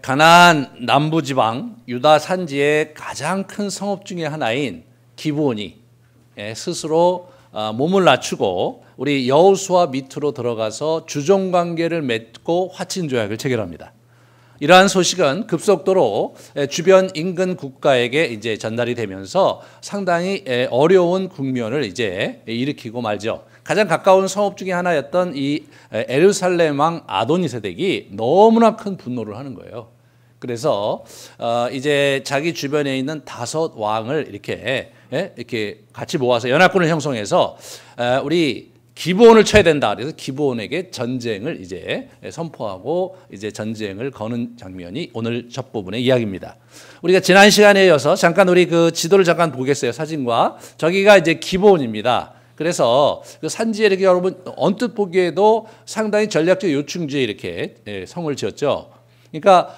가나안 남부지방 유다 산지의 가장 큰 성읍 중에 하나인 기브온이 스스로 몸을 낮추고 우리 여호수아 밑으로 들어가서 주종관계를 맺고 화친조약을 체결합니다. 이러한 소식은 급속도로 주변 인근 국가에게 이제 전달이 되면서 상당히 어려운 국면을 이제 일으키고 말죠. 가장 가까운 성읍 중에 하나였던 이 예루살렘 왕 아도니세덱이 너무나 큰 분노를 하는 거예요. 그래서 이제 자기 주변에 있는 5 왕을 이렇게 같이 모아서 연합군을 형성해서 우리 기브온을 쳐야 된다. 그래서 기브온에게 전쟁을 이제 선포하고 이제 전쟁을 거는 장면이 오늘 첫 부분의 이야기입니다. 우리가 지난 시간에 이어서 잠깐 우리 그 지도를 잠깐 보겠어요. 사진과 저기가 이제 기브온입니다. 그래서 그 산지에 이렇게 여러분 언뜻 보기에도 상당히 전략적 요충지에 이렇게 성을 지었죠. 그러니까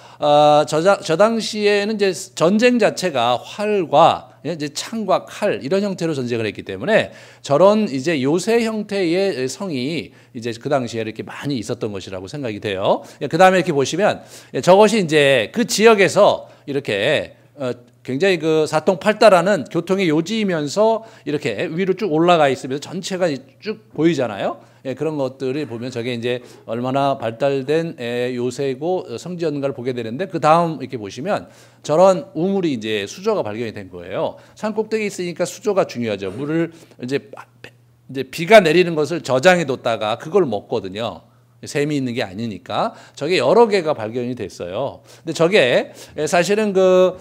저 당시에는 이제 전쟁 자체가 활과 이제 창과 칼 이런 형태로 전쟁을 했기 때문에 저런 이제 요새 형태의 성이 이제 그 당시에 이렇게 많이 있었던 것이라고 생각이 돼요. 그 다음에 이렇게 보시면 저것이 이제 그 지역에서 이렇게 굉장히 그 사통팔달하는 교통의 요지이면서 이렇게 위로 쭉 올라가 있으면서 전체가 쭉 보이잖아요. 그런 것들을 보면 저게 이제 얼마나 발달된 요새고 성지였는가를 보게 되는데 그 다음 이렇게 보시면 저런 우물이 이제 수조가 발견이 된 거예요. 산 꼭대기에 있으니까 수조가 중요하죠. 물을 이제 비가 내리는 것을 저장해 뒀다가 그걸 먹거든요. 샘이 있는 게 아니니까 저게 여러 개가 발견이 됐어요. 근데 저게 사실은 그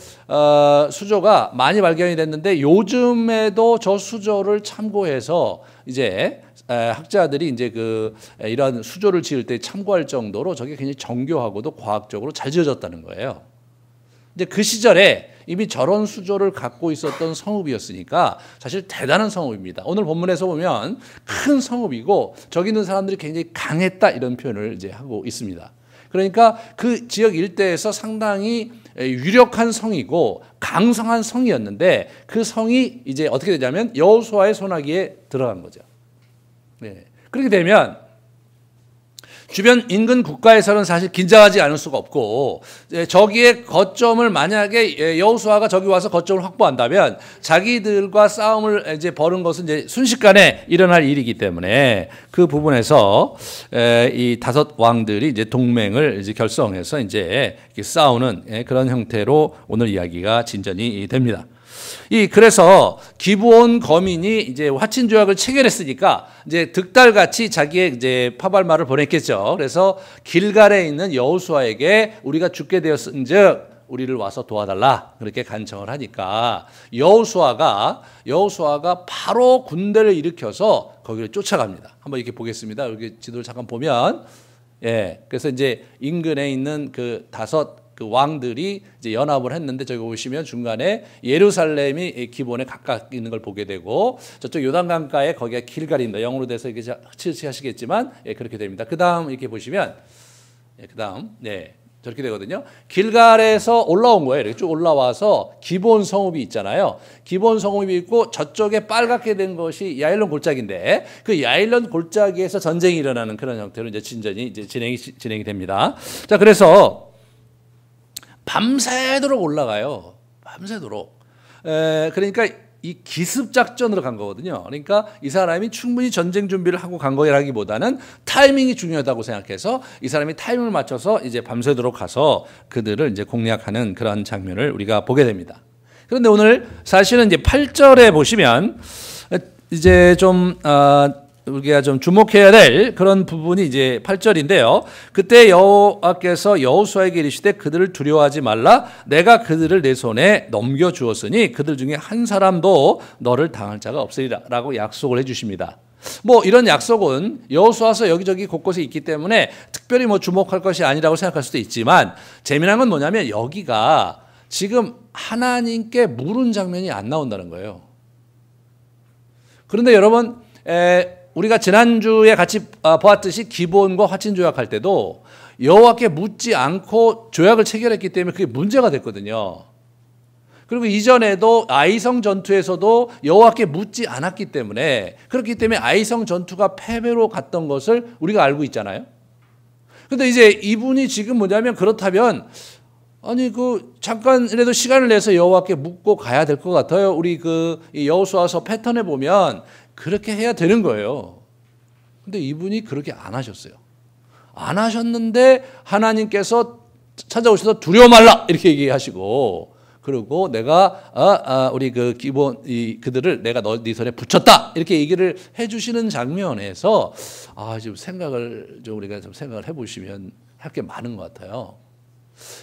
수조가 많이 발견이 됐는데 요즘에도 저 수조를 참고해서 이제 학자들이 이제 이런 수조를 지을 때 참고할 정도로 저게 굉장히 정교하고도 과학적으로 잘 지어졌다는 거예요. 근데 그 시절에 이미 저런 수조를 갖고 있었던 성읍이었으니까 사실 대단한 성읍입니다. 오늘 본문에서 보면 큰 성읍이고 저기 있는 사람들이 굉장히 강했다 이런 표현을 이제 하고 있습니다. 그러니까 그 지역 일대에서 상당히 유력한 성이고 강성한 성이었는데 그 성이 이제 어떻게 되냐면 여호수아의 손아귀에 들어간 거죠. 네. 그렇게 되면 주변 인근 국가에서는 사실 긴장하지 않을 수가 없고 저기에 거점을 만약에 여호수아가 저기 와서 거점을 확보한다면 자기들과 싸움을 이제 벌인 것은 이제 순식간에 일어날 일이기 때문에 그 부분에서 이 5 왕들이 이제 동맹을 이제 결성해서 이제 싸우는 그런 형태로 오늘 이야기가 진전이 됩니다. 그래서 기브온 거민이 이제 화친 조약을 체결했으니까 이제 득달같이 자기의 이제 파발마를 보냈겠죠. 그래서 길갈에 있는 여호수아에게 우리가 죽게 되었은즉 우리를 와서 도와달라 그렇게 간청을 하니까 여호수아가 바로 군대를 일으켜서 거기를 쫓아갑니다. 한번 이렇게 보겠습니다. 여기 지도를 잠깐 보면 그래서 이제 인근에 있는 그 5 그 왕들이 이제 연합을 했는데 저기 보시면 중간에 예루살렘이 기본에 가까이 있는 걸 보게 되고 저쪽 요단강가에 거기가 길갈입니다. 영어로 돼서 이게 흐릿하시겠지만 그렇게 됩니다. 그 다음 이렇게 보시면 저렇게 되거든요. 길갈에서 올라온 거예요. 이렇게 쭉 올라와서 기본 성읍이 있잖아요. 기본 성읍이 있고 저쪽에 빨갛게 된 것이 야일론 골짜기인데 그 야일론 골짜기에서 전쟁이 일어나는 그런 형태로 이제 진전이 이제 진행이 됩니다. 자, 그래서 밤새도록 올라가요. 밤새도록. 그러니까 이 기습 작전으로 간 거거든요. 그러니까 이 사람이 충분히 전쟁 준비를 하고 간 거라기보다는 타이밍이 중요하다고 생각해서 이 사람이 타이밍을 맞춰서 이제 밤새도록 가서 그들을 이제 공략하는 그런 장면을 우리가 보게 됩니다. 그런데 오늘 사실은 이제 8절에 보시면 이제 좀 우리가 좀 주목해야 될 그런 부분이 이제 8절인데요. 그때 여호와께서 여호수아에게 이르시되 그들을 두려워하지 말라. 내가 그들을 내 손에 넘겨주었으니 그들 중에 한 사람도 너를 당할 자가 없으리라 라고 약속을 해주십니다. 이런 약속은 여호수아서 여기저기 곳곳에 있기 때문에 특별히 주목할 것이 아니라고 생각할 수도 있지만 재미난 건 뭐냐면 여기가 지금 하나님께 물은 장면이 안 나온다는 거예요. 그런데 여러분 우리가 지난주에 같이 보았듯이 기브온과 화친 조약할 때도 여호와께 묻지 않고 조약을 체결했기 때문에 그게 문제가 됐거든요. 그리고 이전에도 아이성 전투에서도 여호와께 묻지 않았기 때문에 그렇기 때문에 아이성 전투가 패배로 갔던 것을 우리가 알고 있잖아요. 근데 이제 이분이 지금 뭐냐면 그렇다면 아니 잠깐이라도 시간을 내서 여호와께 묻고 가야 될 것 같아요. 우리 이 여호수아서 패턴에 보면 그렇게 해야 되는 거예요. 근데 이분이 그렇게 안 하셨어요. 안 하셨는데 하나님께서 찾아오셔서 두려워 말라 이렇게 얘기하시고, 그리고 내가 우리 그들을 내가 네 손에 붙였다 이렇게 얘기를 해주시는 장면에서 지금 우리가 좀 생각을 해보시면 할 게 많은 것 같아요.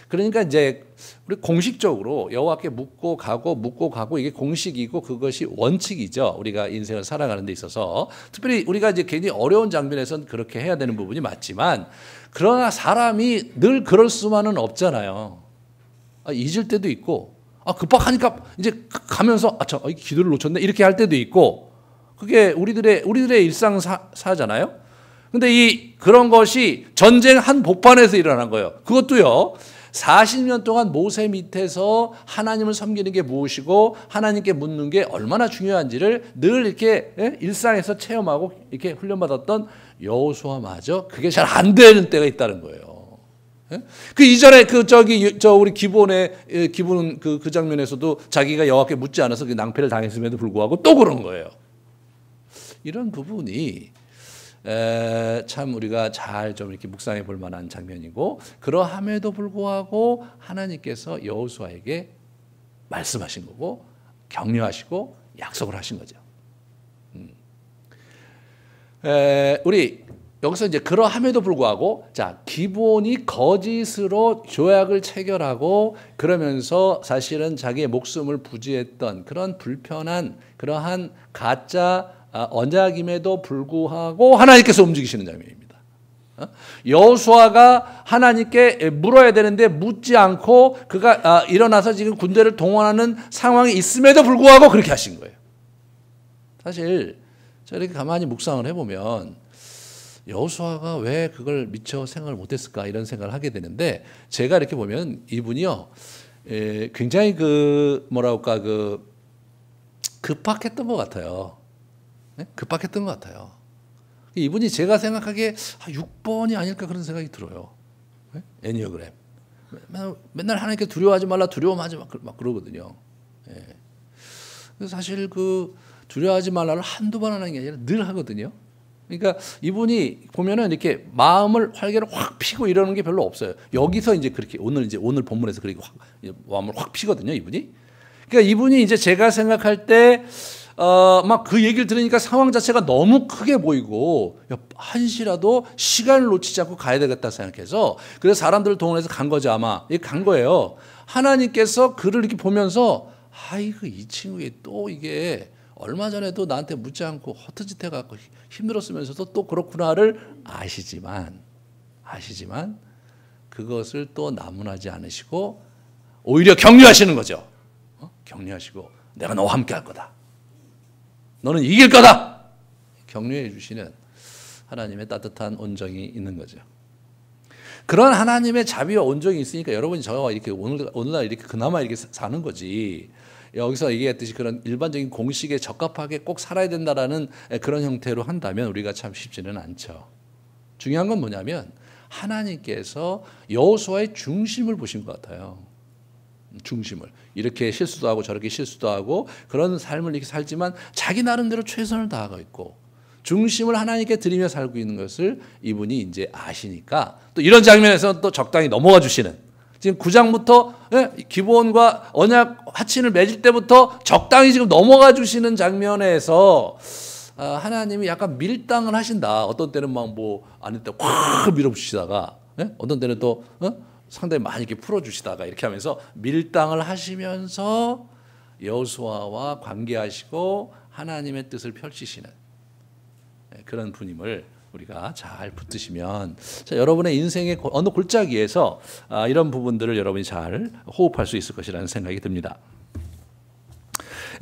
그러니까 이제 우리 공식적으로 여호와께 묻고 가고 이게 공식이고 그것이 원칙이죠. 우리가 인생을 살아가는 데 있어서 특별히 우리가 이제 괜히 어려운 장면에서는 그렇게 해야 되는 부분이 맞지만, 그러나 사람이 늘 그럴 수만은 없잖아요. 잊을 때도 있고, 급박하니까 이제 가면서 기도를 놓쳤네 이렇게 할 때도 있고, 그게 우리들의 일상사잖아요. 근데 그런 것이 전쟁 한복판에서 일어난 거예요. 그것도요, 40년 동안 모세 밑에서 하나님을 섬기는 게 무엇이고 하나님께 묻는 게 얼마나 중요한지를 늘 이렇게 일상에서 체험하고 이렇게 훈련받았던 여호수아마저 그게 잘 안 되는 때가 있다는 거예요. 그 이전에 우리 기본 그 장면에서도 자기가 여호와께 묻지 않아서 그 낭패를 당했음에도 불구하고 또 그런 거예요. 이런 부분이 참 우리가 잘 좀 이렇게 묵상해 볼 만한 장면이고, 그러함에도 불구하고 하나님께서 여호수아에게 말씀하신 거고 격려하시고 약속을 하신 거죠. 우리 여기서 이제 그러함에도 불구하고 기본이 거짓으로 조약을 체결하고 그러면서 사실은 자기의 목숨을 부지했던 그런 불편한 그러한 가짜 언약임에도 불구하고 하나님께서 움직이시는 장면입니다. 여호수아가 하나님께 물어야 되는데 묻지 않고 그가 일어나서 지금 군대를 동원하는 상황이 있음에도 불구하고 그렇게 하신 거예요. 사실 저렇게 가만히 묵상을 해보면 여호수아가 왜 그걸 미처 생각을 못했을까 이런 생각을 하게 되는데, 제가 이렇게 보면 이분이요 굉장히 급박했던 것 같아요. 급박했던 것 같아요. 이분이 제가 생각하기에 6번이 아닐까 그런 생각이 들어요. 애니어그램. 맨날 하나님께 두려워하지 말라, 두려움하지 마, 막 그러거든요. 그래서 사실 두려워하지 말라를 한두 번 하는 게 아니라 늘 하거든요. 그러니까 이분이 보면은 이렇게 마음을 활개를 확 피고 이러는 게 별로 없어요. 여기서 이제 그렇게 오늘 본문에서 그렇게 마음을 확 피거든요, 이분이. 그러니까 이분이 이제 제가 생각할 때 막 그 얘기를 들으니까 상황 자체가 너무 크게 보이고 한시라도 시간을 놓치지 않고 가야 되겠다 생각해서, 그래서 사람들을 동원해서 간 거죠. 아마 간 거예요. 하나님께서 그를 이렇게 보면서 이 친구에 또 이게 얼마 전에도 나한테 묻지 않고 헛짓 해갖고 힘들었으면서도 또 그렇구나를 아시지만 그것을 또 나무라지 않으시고 오히려 격려하시는 거죠. 격려하시고 내가 너와 함께 할 거다. 너는 이길 거다. 격려해 주시는 하나님의 따뜻한 온정이 있는 거죠. 그런 하나님의 자비와 온정이 있으니까 여러분이 저와 이렇게 오늘날 이렇게 그나마 이렇게 사는 거지. 여기서 얘기했듯이 그런 일반적인 공식에 적합하게 꼭 살아야 된다라는 그런 형태로 한다면 우리가 참 쉽지는 않죠. 중요한 건 뭐냐면 하나님께서 여호수아의 중심을 보신 것 같아요. 중심을. 이렇게 실수도 하고 저렇게 실수도 하고 그런 삶을 이렇게 살지만 자기 나름대로 최선을 다하고 있고 중심을 하나님께 드리며 살고 있는 것을 이분이 이제 아시니까 또 이런 장면에서는 또 적당히 넘어가 주시는, 지금 9장부터 기브온과 언약 화친을 맺을 때부터 적당히 지금 넘어가 주시는 장면에서 하나님이 약간 밀당을 하신다. 어떤 때는 막 안 했다 확 밀어붙이다가 어떤 때는 또 상당히 많이 이렇게 풀어주시다가 이렇게 하면서 밀당을 하시면서 여호수아와 관계하시고 하나님의 뜻을 펼치시는 그런 분임을 우리가 잘 붙드시면 여러분의 인생의 어느 골짜기에서 이런 부분들을 여러분이 잘 호흡할 수 있을 것이라는 생각이 듭니다.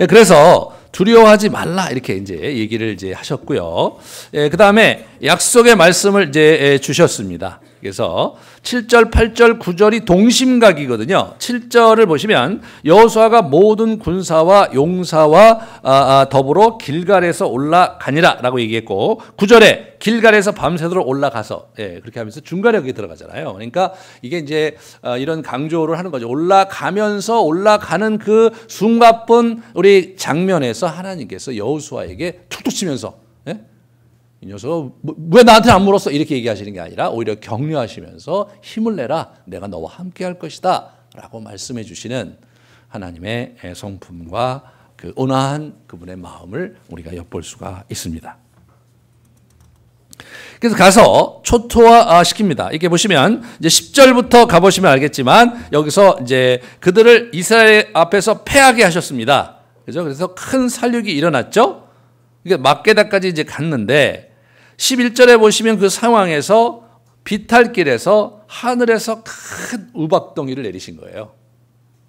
그래서 두려워하지 말라 이렇게 이제 얘기를 이제 하셨고요. 그 다음에 약속의 말씀을 이제 주셨습니다. 그래서 7절, 8절, 9절이 동심각이거든요. 7절을 보시면 여호수아가 모든 군사와 용사와 더불어 길갈에서 올라가니라 라고 얘기했고, 9절에 길갈에서 밤새도록 올라가서, 그렇게 하면서 중간에 여기 들어가잖아요. 그러니까 이게 이제 이런 강조를 하는 거죠. 올라가면서 올라가는 그 숨가쁜 우리 장면에서 하나님께서 여호수아에게 툭툭 치면서, 이 녀석 왜 나한테 안 물었어? 이렇게 얘기하시는 게 아니라 오히려 격려하시면서 힘을 내라, 내가 너와 함께 할 것이다 라고 말씀해 주시는 하나님의 성품과 그 온화한 그분의 마음을 우리가 엿볼 수가 있습니다. 그래서 가서 초토화 시킵니다. 이렇게 보시면 이제 10절부터 가보시면 알겠지만 여기서 이제 그들을 이스라엘 앞에서 패하게 하셨습니다. 그죠? 그래서 큰 살육이 일어났죠. 이게 막게다까지 이제 갔는데 11절에 보시면 그 상황에서 비탈길에서 하늘에서 큰 우박덩이를 내리신 거예요.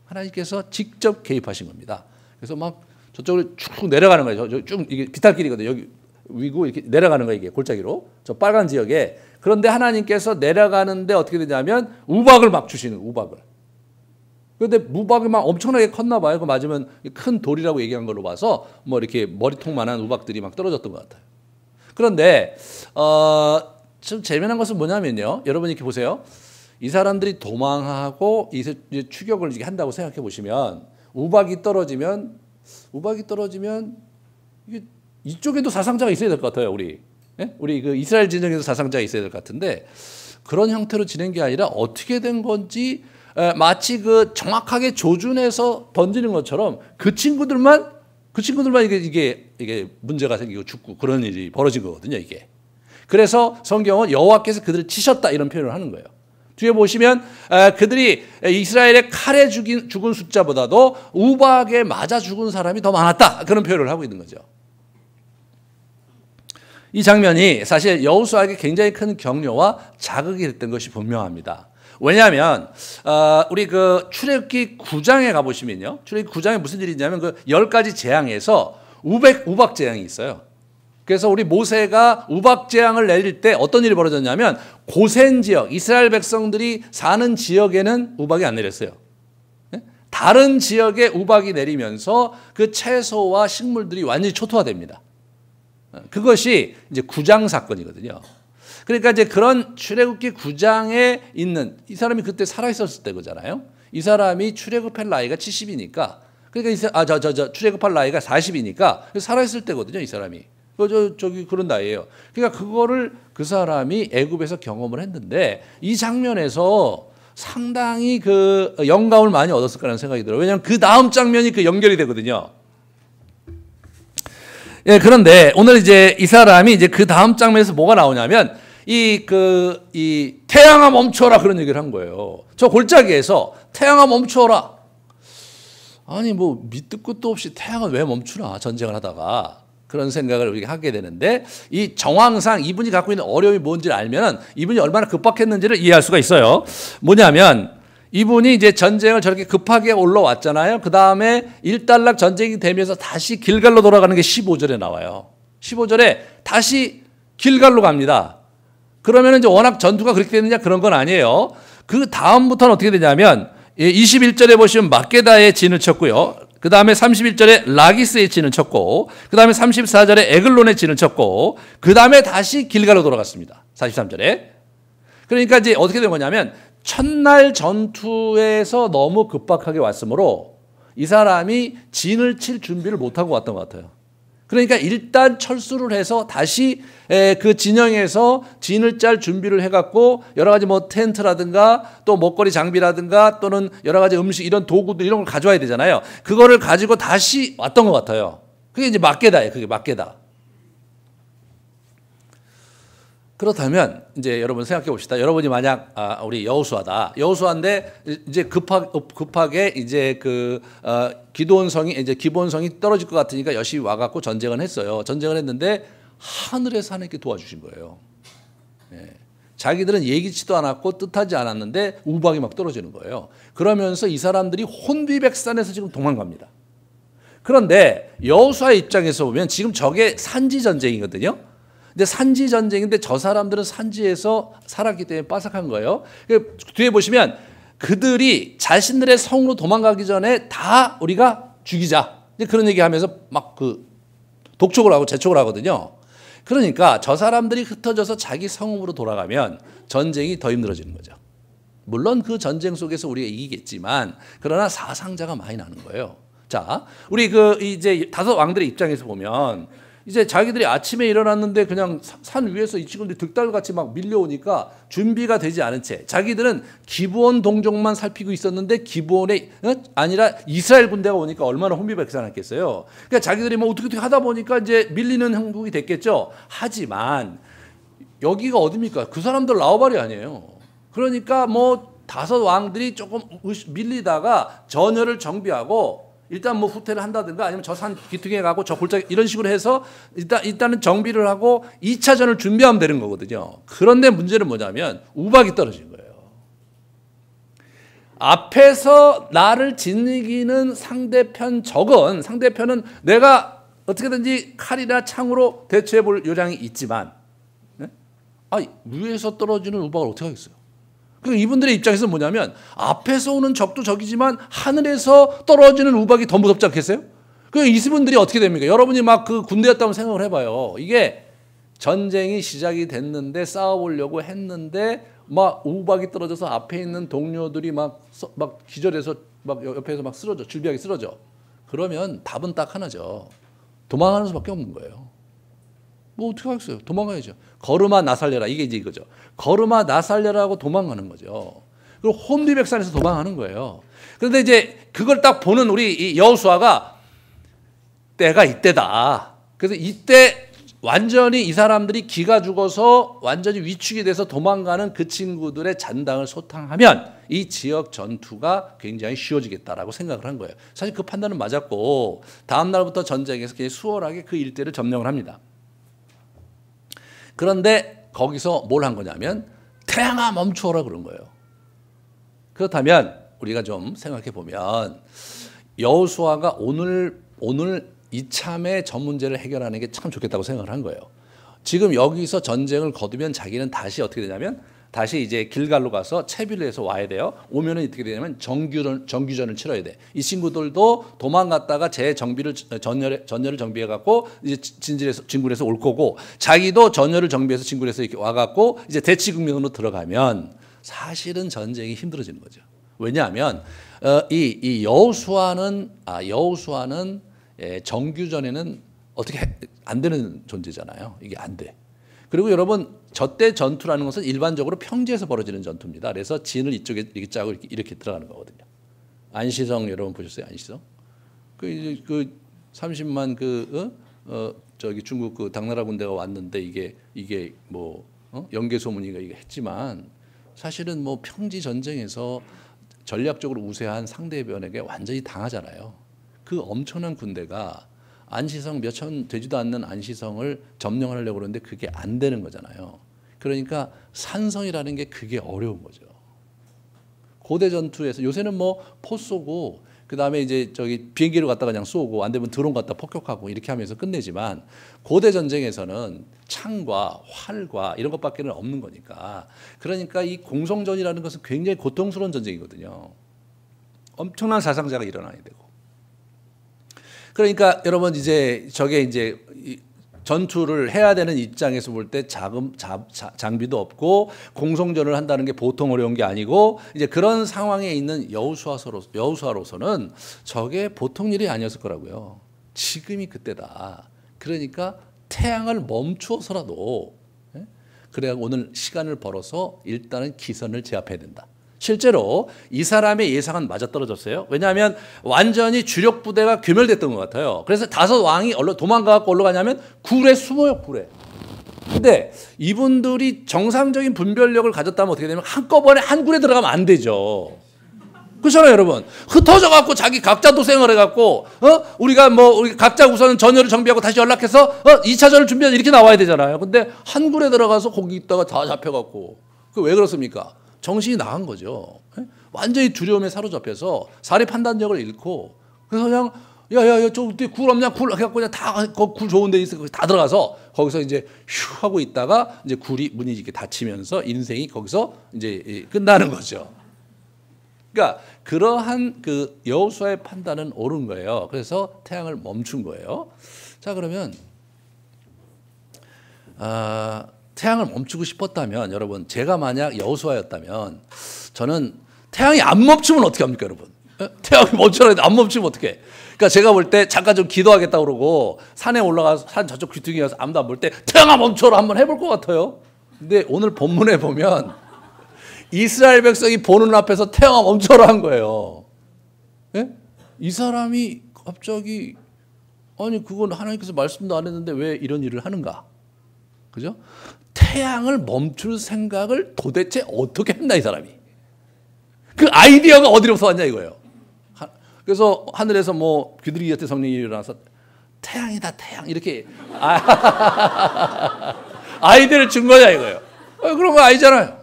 하나님께서 직접 개입하신 겁니다. 그래서 막 저쪽으로 쭉 내려가는 거예요. 쭉 이게 비탈길이거든요. 여기 위고 이렇게 내려가는 거예요. 이게 골짜기로 저 빨간 지역에. 그런데 하나님께서 내려가는데 어떻게 되냐면 우박을 막 주시는 거예요. 우박을. 그런데 우박이 막 엄청나게 컸나 봐요. 그 맞으면 큰 돌이라고 얘기한 걸로 봐서 뭐 이렇게 머리통만한 우박들이 막 떨어졌던 것 같아요. 그런데 좀 재미난 것은 뭐냐면요. 여러분 이렇게 보세요. 이 사람들이 도망하고 이제 추격을 한다고 생각해 보시면 우박이 떨어지면 이게 이쪽에도 사상자가 있어야 될 것 같아요. 우리 그 이스라엘 진영에도 사상자가 있어야 될 것 같은데 그런 형태로 진행 게 아니라 어떻게 된 건지 마치 그 정확하게 조준해서 던지는 것처럼 그 친구들만 이게 문제가 생기고 죽고 그런 일이 벌어진 거거든요, 이게. 그래서 성경은 여호와께서 그들을 치셨다 이런 표현을 하는 거예요. 뒤에 보시면 그들이 이스라엘의 칼에 죽은 숫자보다도 우박에 맞아 죽은 사람이 더 많았다. 그런 표현을 하고 있는 거죠. 이 장면이 사실 여호수아에게 굉장히 큰 격려와 자극이 됐던 것이 분명합니다. 왜냐하면 우리 그 출애굽기 9장에 가보시면요. 출애굽기 9장에 무슨 일이 있냐면 그 10가지 재앙에서 우박 재앙이 있어요. 그래서 우리 모세가 우박 재앙을 내릴 때 어떤 일이 벌어졌냐면 고센 지역, 이스라엘 백성들이 사는 지역에는 우박이 안 내렸어요. 다른 지역에 우박이 내리면서 그 채소와 식물들이 완전히 초토화됩니다. 그것이 이제 9장 사건이거든요. 그러니까 이제 그런 출애굽기 9장에 있는 이 사람이 그때 살아 있었을 때 거잖아요. 이 사람이 출애굽할 나이가 70이니까 그러니까 출애굽할 나이가 40이니까 살아 있을 때거든요, 이 사람이. 저기 그런 나이예요. 그러니까 그거를 그 사람이 애굽에서 경험을 했는데 이 장면에서 상당히 그 영감을 많이 얻었을 거라는 생각이 들어요. 왜냐하면 그 다음 장면이 그 연결이 되거든요. 그런데 오늘 이제 이 사람이 이제 그 다음 장면에서 뭐가 나오냐면 이 태양아 멈춰라 그런 얘기를 한 거예요. 저 골짜기에서 태양아 멈춰라. 아니 뭐 밑도 끝도 없이 태양은 왜 멈추나 전쟁을 하다가 그런 생각을 우리가 하게 되는데 이 정황상 이분이 갖고 있는 어려움이 뭔지를 알면 이분이 얼마나 급박했는지를 이해할 수가 있어요. 뭐냐면 이분이 이제 전쟁을 저렇게 급하게 올라왔잖아요. 그 다음에 일단락 전쟁이 되면서 다시 길갈로 돌아가는 게 15절에 나와요. 15절에 다시 길갈로 갑니다. 그러면 이제 워낙 전투가 그렇게 되느냐 그런 건 아니에요. 그 다음부터는 어떻게 되냐면 21절에 보시면 막게다에 진을 쳤고요. 그 다음에 31절에 라기스에 진을 쳤고 그 다음에 34절에 에글론에 진을 쳤고 그 다음에 다시 길갈로 돌아갔습니다. 43절에. 그러니까 이제 어떻게 된 거냐면 첫날 전투에서 너무 급박하게 왔으므로 이 사람이 진을 칠 준비를 못하고 왔던 것 같아요. 그러니까 일단 철수를 해서 다시 그 진영에서 진을 짤 준비를 해갖고 여러 가지 뭐 텐트라든가 또 먹거리 장비라든가 또는 여러 가지 음식 이런 도구들 이런 걸 가져와야 되잖아요. 그거를 가지고 다시 왔던 것 같아요. 그게 이제 막게다예요. 그게 막게다. 그렇다면 이제 여러분 생각해 봅시다. 여러분이 만약 우리 여호수아다. 여호수아인데 이제 급하게 이제 기드온성이 이제 기본성이 떨어질 것 같으니까 열심히 와갖고 전쟁을 했어요. 전쟁을 했는데 하늘에서 하나님께 도와주신 거예요. 자기들은 예기치도 않았고 뜻하지 않았는데 우박이 막 떨어지는 거예요. 그러면서 이 사람들이 혼비백산에서 지금 도망갑니다. 그런데 여호수아의 입장에서 보면 지금 저게 산지 전쟁이거든요. 근데 산지 전쟁인데 저 사람들은 산지에서 살았기 때문에 빠삭한 거예요. 뒤에 보시면 그들이 자신들의 성으로 도망가기 전에 다 우리가 죽이자. 그런 얘기하면서 막 그 독촉을 하고 재촉을 하거든요. 그러니까 저 사람들이 흩어져서 자기 성읍으로 돌아가면 전쟁이 더 힘들어지는 거죠. 물론 그 전쟁 속에서 우리가 이기겠지만 그러나 사상자가 많이 나는 거예요. 자, 우리 이제 다섯 왕들의 입장에서 보면 이제 자기들이 아침에 일어났는데 그냥 산 위에서 이 친구들이 득달같이 막 밀려오니까 준비가 되지 않은 채 자기들은 기브온 동족만 살피고 있었는데 기브온에 아니라 이스라엘 군대가 오니까 얼마나 혼비백산했겠어요. 그러니까 자기들이 뭐 어떻게 하다 보니까 이제 밀리는 형국이 됐겠죠. 하지만 여기가 어딥니까? 그 사람들 라오발이 아니에요. 그러니까 뭐 다섯 왕들이 조금 밀리다가 전열을 정비하고 일단 뭐 후퇴를 한다든가 아니면 저 산 기퉁에 가고 저 골짜기 이런 식으로 해서 일단은 정비를 하고 2차전을 준비하면 되는 거거든요. 그런데 문제는 뭐냐면 우박이 떨어진 거예요. 앞에서 나를 짓이기는 상대편은 내가 어떻게든지 칼이나 창으로 대처해 볼 요량이 있지만 위에서 떨어지는 우박을 어떻게 하겠어요? 이분들의 입장에서는 뭐냐면 앞에서 오는 적도 적이지만 하늘에서 떨어지는 우박이 더 무섭지 않겠어요? 이분들이 어떻게 됩니까? 여러분이 막 그 군대였다고 생각을 해봐요. 이게 전쟁이 시작이 됐는데 싸워보려고 했는데 막 우박이 떨어져서 앞에 있는 동료들이 막 기절해서 막 옆에서 막 쓰러져, 줄비하게 쓰러져. 그러면 답은 딱 하나죠. 도망가는 수밖에 없는 거예요. 뭐 어떻게 하겠어요? 도망가야죠. 걸음아 나살려라. 이게 이제 이거죠. 걸음아 나살려라고 도망가는 거죠. 그리고 혼비백산에서 도망가는 거예요. 그런데 이제 그걸 딱 보는 우리 이 여호수아가 때가 이때다. 그래서 이때 완전히 이 사람들이 기가 죽어서 완전히 위축이 돼서 도망가는 그 친구들의 잔당을 소탕하면 이 지역 전투가 굉장히 쉬워지겠다라고 생각을 한 거예요. 사실 그 판단은 맞았고 다음 날부터 전쟁에서 굉장히 수월하게 그 일대를 점령을 합니다. 그런데 거기서 뭘 한 거냐면 태양아 멈추어라 그런 거예요. 그렇다면 우리가 좀 생각해 보면 여호수아가 오늘 이참에 전 문제를 해결하는 게 참 좋겠다고 생각을 한 거예요. 지금 여기서 전쟁을 거두면 자기는 다시 어떻게 되냐면 다시 이제 길갈로 가서 채비를 해서 와야 돼요. 오면은 어떻게 되냐면 정규전을 치러야 돼. 이 친구들도 도망갔다가 재정비를 전열을 정비해 갖고 이제 진군해서 올 거고 자기도 전열을 정비해서 진군해서 이렇게 와 갖고 이제 대치국면으로 들어가면 사실은 전쟁이 힘들어지는 거죠. 왜냐하면 이 여호수아는 정규전에는 어떻게 안 되는 존재잖아요. 이게 안 돼. 그리고 여러분 저때 전투라는 것은 일반적으로 평지에서 벌어지는 전투입니다. 그래서 진을 이쪽에 이렇게 짜고 이렇게 들어가는 거거든요. 안시성 여러분 보셨어요? 안시성? 그 30만 저기 중국 그 당나라 군대가 왔는데 이게 뭐 연개 소문이가 이게 했지만 사실은 뭐 평지 전쟁에서 전략적으로 우세한 상대편에게 완전히 당하잖아요. 그 엄청난 군대가 안시성 몇천 되지도 않는 안시성을 점령을 하려고 그러는데 그게 안 되는 거잖아요. 그러니까 산성이라는 게 그게 어려운 거죠. 고대 전투에서 요새는 뭐 포 쏘고 그다음에 이제 저기 비행기를 갖다가 그냥 쏘고 안 되면 드론 갖다 폭격하고 이렇게 하면서 끝내지만 고대 전쟁에서는 창과 활과 이런 것밖에는 없는 거니까 그러니까 이 공성전이라는 것은 굉장히 고통스러운 전쟁이거든요. 엄청난 사상자가 일어나야 되고 그러니까 여러분 이제 저게 이제 전투를 해야 되는 입장에서 볼 때 장비도 없고 공성전을 한다는 게 보통 어려운 게 아니고 이제 그런 상황에 있는 여호수아로서는 저게 보통 일이 아니었을 거라고요. 지금이 그때다. 그러니까 태양을 멈추어서라도 그래야 오늘 시간을 벌어서 일단은 기선을 제압해야 된다. 실제로 이 사람의 예상은 맞아떨어졌어요. 왜냐하면 완전히 주력 부대가 괴멸됐던 것 같아요. 그래서 다섯 왕이 도망가고 어디로 가냐면 굴에 숨어요. 굴에. 근데 이분들이 정상적인 분별력을 가졌다면 어떻게 되냐면 한꺼번에 한 굴에 들어가면 안 되죠. 그렇잖아요, 여러분. 흩어져 갖고 자기 각자 도생을 해 갖고 우리 각자 우선 전열을 정비하고 다시 연락해서 2차전을 준비해서 이렇게 나와야 되잖아요. 근데 한 굴에 들어가서 거기 있다가 다 잡혀 갖고. 그 왜 그렇습니까? 정신이 나간 거죠. 완전히 두려움에 사로잡혀서 사리 판단력을 잃고 그래서 그냥 야야야 저굴 없냐? 굴 해갖고 그냥 굴 좋은 데 있어 다 들어가서 거기서 이제 휴 하고 있다가 이제 굴이 문이 이렇게 닫히면서 인생이 거기서 이제 끝나는 거죠. 그러니까 그러한 그 여호수아의 판단은 옳은 거예요. 그래서 태양을 멈춘 거예요. 자 그러면 태양을 멈추고 싶었다면 여러분 제가 만약 여호수아였다면 저는 태양이 안 멈추면 어떻게 합니까 여러분? 태양이 멈추라는데 안 멈추면 어떻게? 그러니까 제가 볼 때 잠깐 좀 기도하겠다 그러고 산에 올라가서 산 저쪽 귀퉁이 가서 아무도 안 볼 때 태양아 멈춰라 한번 해볼 것 같아요. 근데 오늘 본문에 보면 이스라엘 백성이 보는 앞에서 태양아 멈춰라 한 거예요. 예? 이 사람이 갑자기 아니 그건 하나님께서 말씀도 안 했는데 왜 이런 일을 하는가? 그죠? 태양을 멈출 생각을 도대체 어떻게 했나 이 사람이? 그 아이디어가 어디로서 왔냐 이거예요. 그래서 하늘에서 뭐 귀두리 같은 성령이 일어나서 태양이다 태양 이렇게 아이디어를 준 거냐 이거예요. 그런 거 아니잖아요.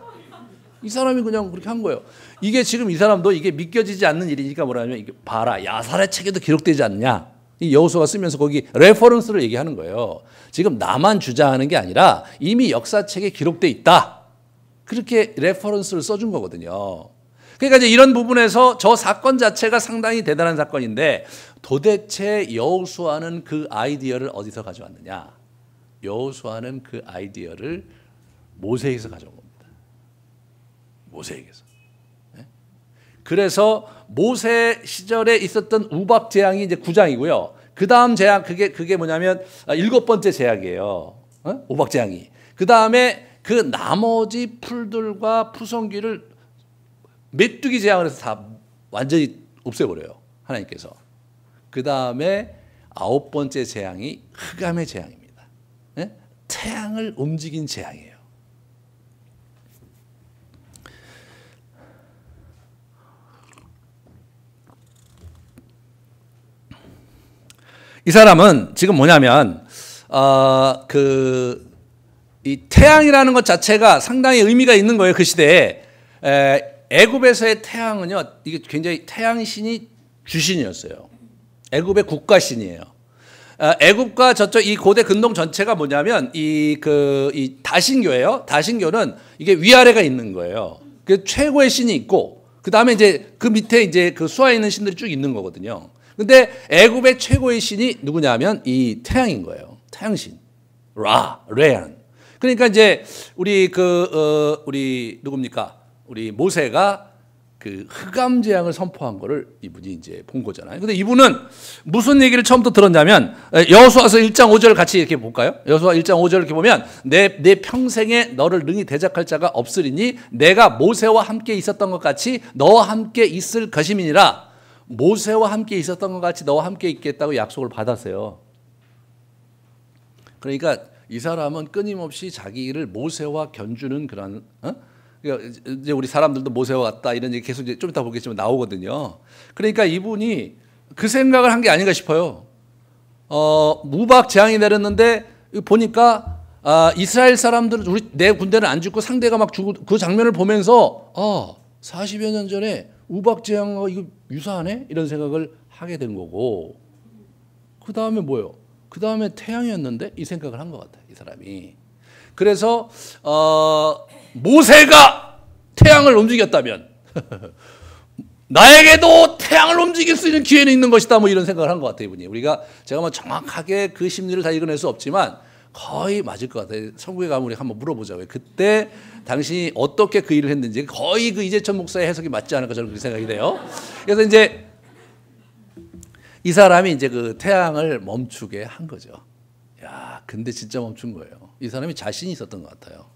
이 사람이 그냥 그렇게 한 거예요. 이게 지금 이 사람도 이게 믿겨지지 않는 일이니까 뭐라면 이게 봐라 야살의 책에도 기록되지 않냐. 이 여호수아가 쓰면서 거기 레퍼런스를 얘기하는 거예요. 지금 나만 주장하는 게 아니라 이미 역사책에 기록돼 있다. 그렇게 레퍼런스를 써준 거거든요. 그러니까 이제 이런 부분에서 저 사건 자체가 상당히 대단한 사건인데 도대체 여호수아는 그 아이디어를 어디서 가져왔느냐? 여호수아는 그 아이디어를 모세에게서 가져온 겁니다. 모세에게서. 그래서 모세 시절에 있었던 우박 재앙이 이제 9장이고요. 그 다음 재앙 그게 뭐냐면 7번째 재앙이에요. 우박 재앙이. 그 다음에 그 나머지 풀들과 푸성귀를 메뚜기 재앙을 해서 다 완전히 없애버려요. 하나님께서. 그 다음에 9번째 재앙이 흑암의 재앙입니다. 네? 태양을 움직인 재앙이에요. 이 사람은 지금 뭐냐면 이 태양이라는 것 자체가 상당히 의미가 있는 거예요. 그 시대에 애굽에서의 태양은요, 이게 굉장히 태양신이 주신이었어요. 애굽의 국가신이에요. 애굽과 저쪽 이 고대 근동 전체가 뭐냐면 이 다신교예요. 다신교는 이게 위아래가 있는 거예요. 그 최고의 신이 있고 그 다음에 이제 그 밑에 이제 그 수하에 있는 신들이 쭉 있는 거거든요. 근데 애굽의 최고의 신이 누구냐면 이 태양인 거예요. 태양신. 레안. 그러니까 이제 우리 누굽니까? 우리 모세가 그 흑암 재앙을 선포한 거를 이분이 이제 본 거잖아요. 근데 이분은 무슨 얘기를 처음부터 들었냐면 여호수아서 1장 5절 같이 이렇게 볼까요? 여호수아 1장 5절 이렇게 보면 내 평생에 너를 능히 대적할 자가 없으리니 내가 모세와 함께 있었던 것 같이 너와 함께 있을 것임이니라. 모세와 함께 있었던 것 같이 너와 함께 있겠다고 약속을 받았어요. 그러니까 이 사람은 끊임없이 자기 일을 모세와 견주는 그런 그러니까 이제 우리 사람들도 모세와 같다 이런 얘기 계속 이제 좀 이따 보겠지만 나오거든요. 그러니까 이분이 그 생각을 한 게 아닌가 싶어요. 무박 재앙이 내렸는데 보니까 이스라엘 사람들은 내 군대는 안 죽고 상대가 막 죽고 그 장면을 보면서 40여 년 전에 우박 재앙과 이거 유사하네 이런 생각을 하게 된 거고 그 다음에 뭐예요? 그 다음에 태양이었는데 이 생각을 한 것 같아요. 이 사람이. 그래서 모세가 태양을 움직였다면 나에게도 태양을 움직일 수 있는 기회는 있는 것이다. 뭐 이런 생각을 한 것 같아요. 이분이. 제가 뭐 정확하게 그 심리를 다 읽어낼 수 없지만 거의 맞을 것 같아요. 천국에 가면 우리 한번 물어보자고요. 그때 당신이 어떻게 그 일을 했는지 거의 그 이재천 목사의 해석이 맞지 않을까 저는 그렇게 생각이 돼요. 그래서 이제 이 사람이 이제 그 태양을 멈추게 한 거죠. 야, 근데 진짜 멈춘 거예요. 이 사람이 자신이 있었던 것 같아요.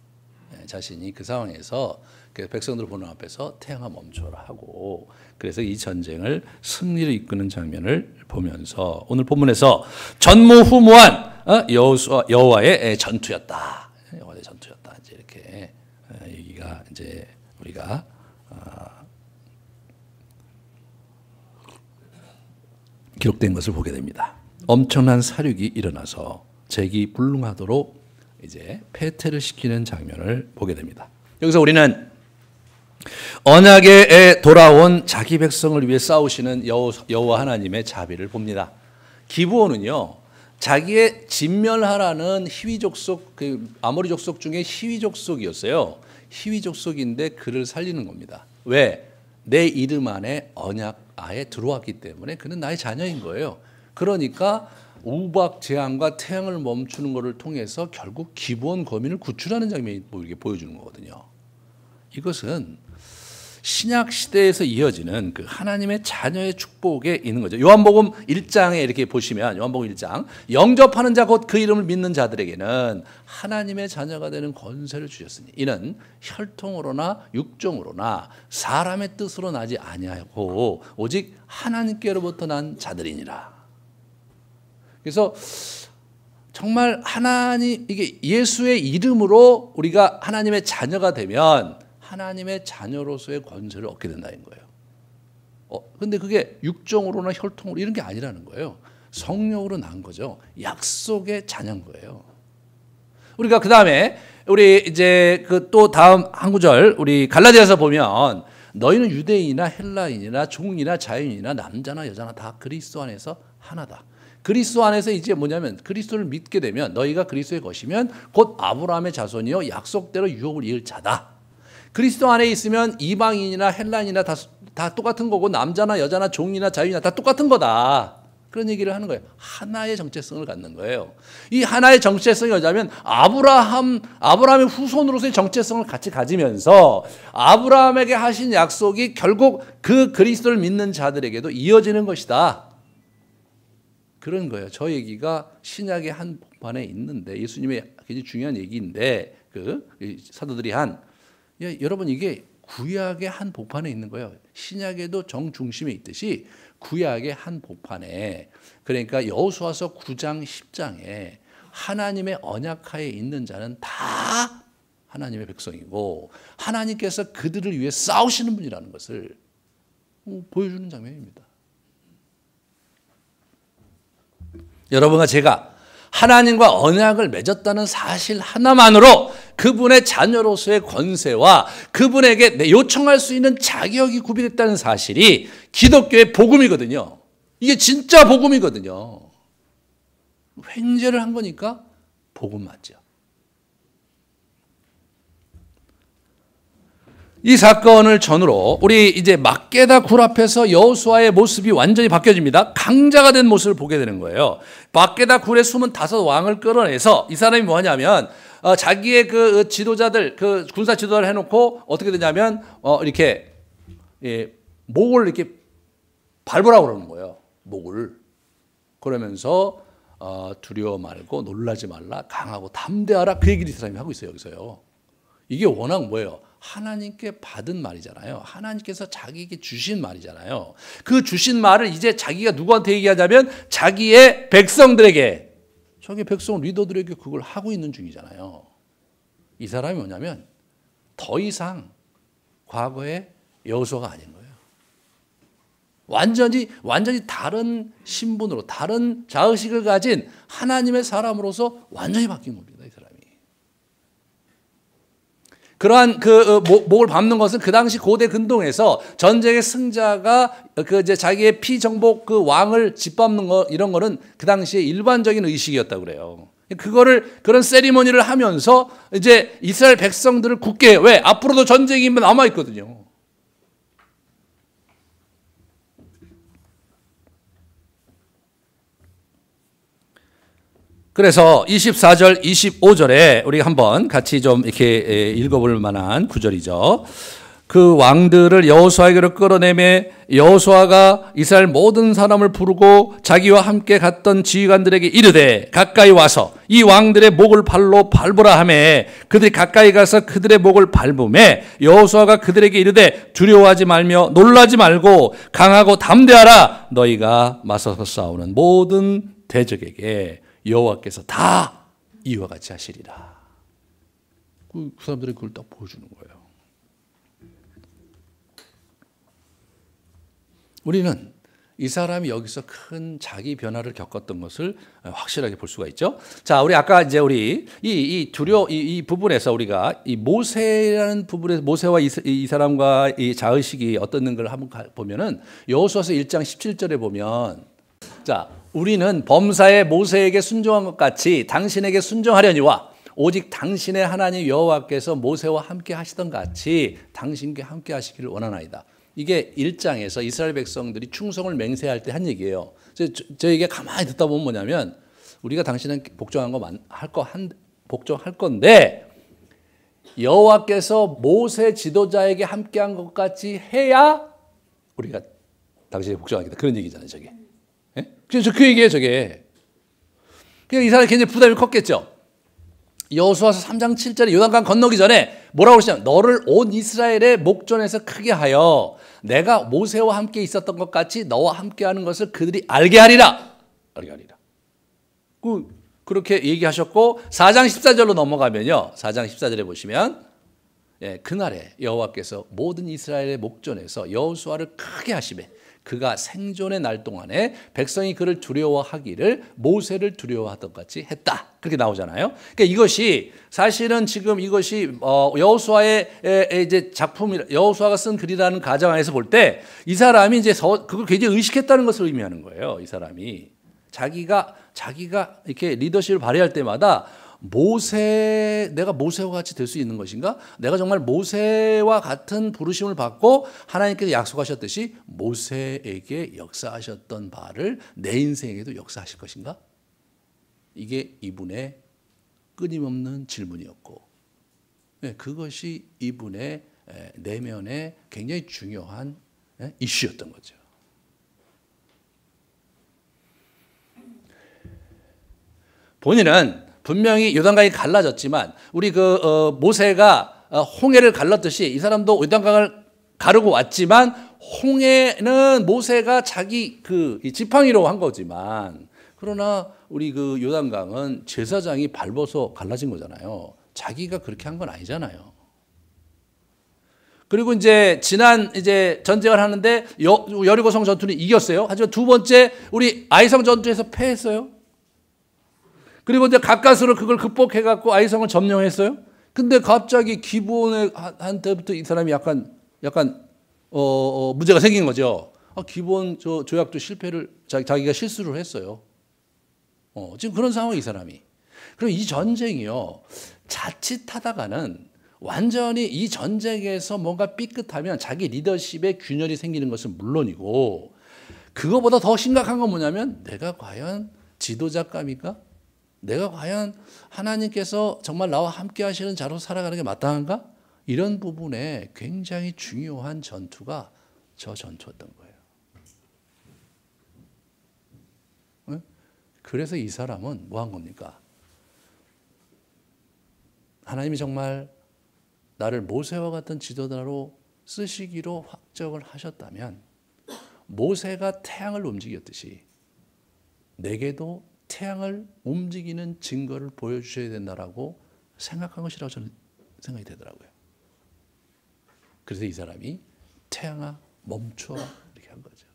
자신이 그 상황에서 그 백성들 보는 앞에서 태양아 멈춰라 하고 그래서 이 전쟁을 승리를 이끄는 장면을 보면서 오늘 본문에서 전무후무한 여호와의 전투였다. 여호와의 전투였다. 이제 이렇게 얘기가 이제 우리가 기록된 것을 보게 됩니다. 엄청난 사륙이 일어나서 재기 불능하도록 이제 패퇴를 시키는 장면을 보게 됩니다. 여기서 우리는 언약에 돌아온 자기 백성을 위해 싸우시는 여호와 하나님의 자비를 봅니다. 기브온은요, 자기의 진멸하라는 히위 족속, 그 아모리 족속 중에 히위 족속이었어요. 히위 족속인데 그를 살리는 겁니다. 왜? 내 이름 안에 언약아에 들어왔기 때문에 그는 나의 자녀인 거예요. 그러니까 우박 재앙과 태양을 멈추는 것을 통해서 결국 기브온 거민을 구출하는 장면이 이렇게 보여주는 거거든요. 이것은 신약 시대에서 이어지는 그 하나님의 자녀의 축복에 있는 거죠. 요한복음 1장에 이렇게 보시면 요한복음 1장 영접하는 자 곧 그 이름을 믿는 자들에게는 하나님의 자녀가 되는 권세를 주셨으니 이는 혈통으로나 육종으로나 사람의 뜻으로 나지 아니하고 오직 하나님께로부터 난 자들이니라. 그래서 정말 하나님, 이게 예수의 이름으로 우리가 하나님의 자녀가 되면 하나님의 자녀로서의 권세를 얻게 된다는 거예요. 근데 그게 육종으로나 혈통으로 이런 게 아니라는 거예요. 성령으로 난 거죠. 약속의 자녀인 거예요. 우리가 그 다음에 우리 이제 그 또 다음 한 구절 우리 갈라디아서 보면 너희는 유대인이나 헬라인이나 종이나 자유인이나 남자나 여자나 다 그리스도 안에서 하나다. 그리스도 안에서 이제 뭐냐면 그리스도를 믿게 되면 너희가 그리스도의 것이면 곧 아브라함의 자손이요 약속대로 유업을 이을 자다. 그리스도 안에 있으면 이방인이나 헬라인이나 다 똑같은 거고 남자나 여자나 종이나 자유나 다 똑같은 거다. 그런 얘기를 하는 거예요. 하나의 정체성을 갖는 거예요. 이 하나의 정체성이 뭐냐면 아브라함의 후손으로서의 정체성을 같이 가지면서 아브라함에게 하신 약속이 결국 그 그리스도를 믿는 자들에게도 이어지는 것이다. 그런 거예요. 저 얘기가 신약의 한 복판에 있는데 예수님의 굉장히 중요한 얘기인데 그 사도들이 여러분 이게 구약의 한 복판에 있는 거예요. 신약에도 정중심에 있듯이 구약의 한 복판에 그러니까 여호수아서 9장 10장에 하나님의 언약하에 있는 자는 다 하나님의 백성이고 하나님께서 그들을 위해 싸우시는 분이라는 것을 보여주는 장면입니다. 여러분과 제가 하나님과 언약을 맺었다는 사실 하나만으로 그분의 자녀로서의 권세와 그분에게 요청할 수 있는 자격이 구비됐다는 사실이 기독교의 복음이거든요. 이게 진짜 복음이거든요. 횡재를 한 거니까 복음 맞죠. 이 사건을 전후로 우리 이제 막게다 굴 앞에서 여호수아의 모습이 완전히 바뀌어집니다. 강자가 된 모습을 보게 되는 거예요. 막게다 굴에 숨은 5 왕을 끌어내서 이 사람이 뭐 하냐면 자기의 그 지도자들, 그 군사 지도자를 해놓고 어떻게 되냐면 이렇게 목을 이렇게 밟으라고 그러는 거예요. 목을. 그러면서 두려워 말고 놀라지 말라, 강하고 담대하라 그 얘기를 이 사람이 하고 있어요. 여기서요. 이게 워낙 뭐예요? 하나님께 받은 말이잖아요. 하나님께서 자기에게 주신 말이잖아요. 그 주신 말을 이제 자기가 누구한테 얘기하자면 자기의 백성들에게, 자기 백성 리더들에게 그걸 하고 있는 중이잖아요. 이 사람이 뭐냐면 더 이상 과거의 여호수아가 아닌 거예요. 완전히 다른 신분으로, 다른 자의식을 가진 하나님의 사람으로서 완전히 바뀐 겁니다. 이 사람이. 그러한 목을 밟는 것은 그 당시 고대 근동에서 전쟁의 승자가 이제 자기의 피정복 그 왕을 짓밟는 거, 이런 거는 그 당시에 일반적인 의식이었다고 그래요. 그런 세리머니를 하면서 이제 이스라엘 백성들을 굳게 해요. 왜? 앞으로도 전쟁이 남아 있거든요. 그래서 24절, 25절에 우리 한번 같이 좀 이렇게 읽어볼 만한 구절이죠. 그 왕들을 여호수아에게로 끌어내매 여호수아가 이스라엘 모든 사람을 부르고 자기와 함께 갔던 지휘관들에게 이르되 가까이 와서 이 왕들의 목을 발로 밟으라 하매 그들이 가까이 가서 그들의 목을 밟으매 여호수아가 그들에게 이르되 두려워하지 말며 놀라지 말고 강하고 담대하라. 너희가 맞서서 싸우는 모든 대적에게 여호와께서 다 이와 같이 하시리라. 그 사람들이 그걸 딱 보여주는 거예요. 우리는 이 사람이 여기서 큰 자기 변화를 겪었던 것을 확실하게 볼 수가 있죠. 자, 우리 아까 이제 우리 이 부분에서 우리가 이 모세라는 부분에서 모세와 이 사람과 이 자의식이 어떤 걸 한번 보면은 여호수아서 1장 17절에 보면 자, 우리는 범사에 모세에게 순종한 것 같이 당신에게 순종하려니와 오직 당신의 하나님 여호와께서 모세와 함께 하시던 같이 당신과 함께 하시기를 원하나이다. 이게 1장에서 이스라엘 백성들이 충성을 맹세할 때 한 얘기예요. 저에게 가만히 듣다 보면 뭐냐면 우리가 당신은 복종한 거 복종할 건데 여호와께서 모세 지도자에게 함께한 것 같이 해야 우리가 당신에게 복종하겠다. 그런 얘기잖아요, 저게. 예? 그래서 그 얘기예요, 저게. 그러니까 이 사람이 굉장히 부담이 컸겠죠. 여호수아서 3장 7절에 요단강 건너기 전에 뭐라고 그러시냐면 너를 온 이스라엘의 목전에서 크게 하여 내가 모세와 함께 있었던 것 같이 너와 함께하는 것을 그들이 알게 하리라. 알게 하리라. 그렇게 얘기하셨고 4장 14절로 넘어가면요. 4장 14절에 보시면 그날에 여호와께서 모든 이스라엘의 목전에서 여호수아를 크게 하시매 그가 생존의 날 동안에 백성이 그를 두려워하기를 모세를 두려워하던 같이 했다. 그렇게 나오잖아요. 그러니까 이것이 사실은 지금 이것이 여호수아의 이제 작품, 여호수아가 쓴 글이라는 가정 안에서 볼 때 이 사람이 이제 그걸 굉장히 의식했다는 것을 의미하는 거예요. 이 사람이 자기가 이렇게 리더십을 발휘할 때마다 내가 모세와 같이 될 수 있는 것인가? 내가 정말 모세와 같은 부르심을 받고 하나님께서 약속하셨듯이 모세에게 역사하셨던 바를 내 인생에도 역사하실 것인가? 이게 이분의 끊임없는 질문이었고 그것이 이분의 내면의 굉장히 중요한 이슈였던 거죠. 본인은 분명히 요단강이 갈라졌지만 우리 모세가 홍해를 갈랐듯이 이 사람도 요단강을 가르고 왔지만 홍해는 모세가 자기 지팡이로 한 거지만 그러나 우리 요단강은 제사장이 밟아서 갈라진 거잖아요. 자기가 그렇게 한 건 아니잖아요. 그리고 이제 전쟁을 하는데 여리고성 전투는 이겼어요. 하지만 두 번째 우리 아이성 전투에서 패했어요. 그리고 이제 가까스로 그걸 극복해갖고 아이성을 점령했어요. 근데 갑자기 기브온에 한때부터 이 사람이 약간 문제가 생긴 거죠. 기브온 조약도 실패를 자기가 실수를 했어요. 지금 그런 상황이 이 사람이. 그럼 이 전쟁이요. 자칫하다가는 완전히 이 전쟁에서 뭔가 삐끗하면 자기 리더십에 균열이 생기는 것은 물론이고 그거보다 더 심각한 건 뭐냐면 내가 과연 지도자감일까? 내가 과연 하나님께서 정말 나와 함께 하시는 자로 살아가는 게 마땅한가? 이런 부분에 굉장히 중요한 전투가 저 전투였던 거예요. 그래서 이 사람은 뭐 한 겁니까? 하나님이 정말 나를 모세와 같은 지도자로 쓰시기로 확정을 하셨다면 모세가 태양을 움직였듯이 내게도 태양을 움직이는 증거를 보여주셔야 된다라고 생각한 것이라고 저는 생각이 되더라고요. 그래서 이 사람이 태양아 멈춰 이렇게 한 거죠.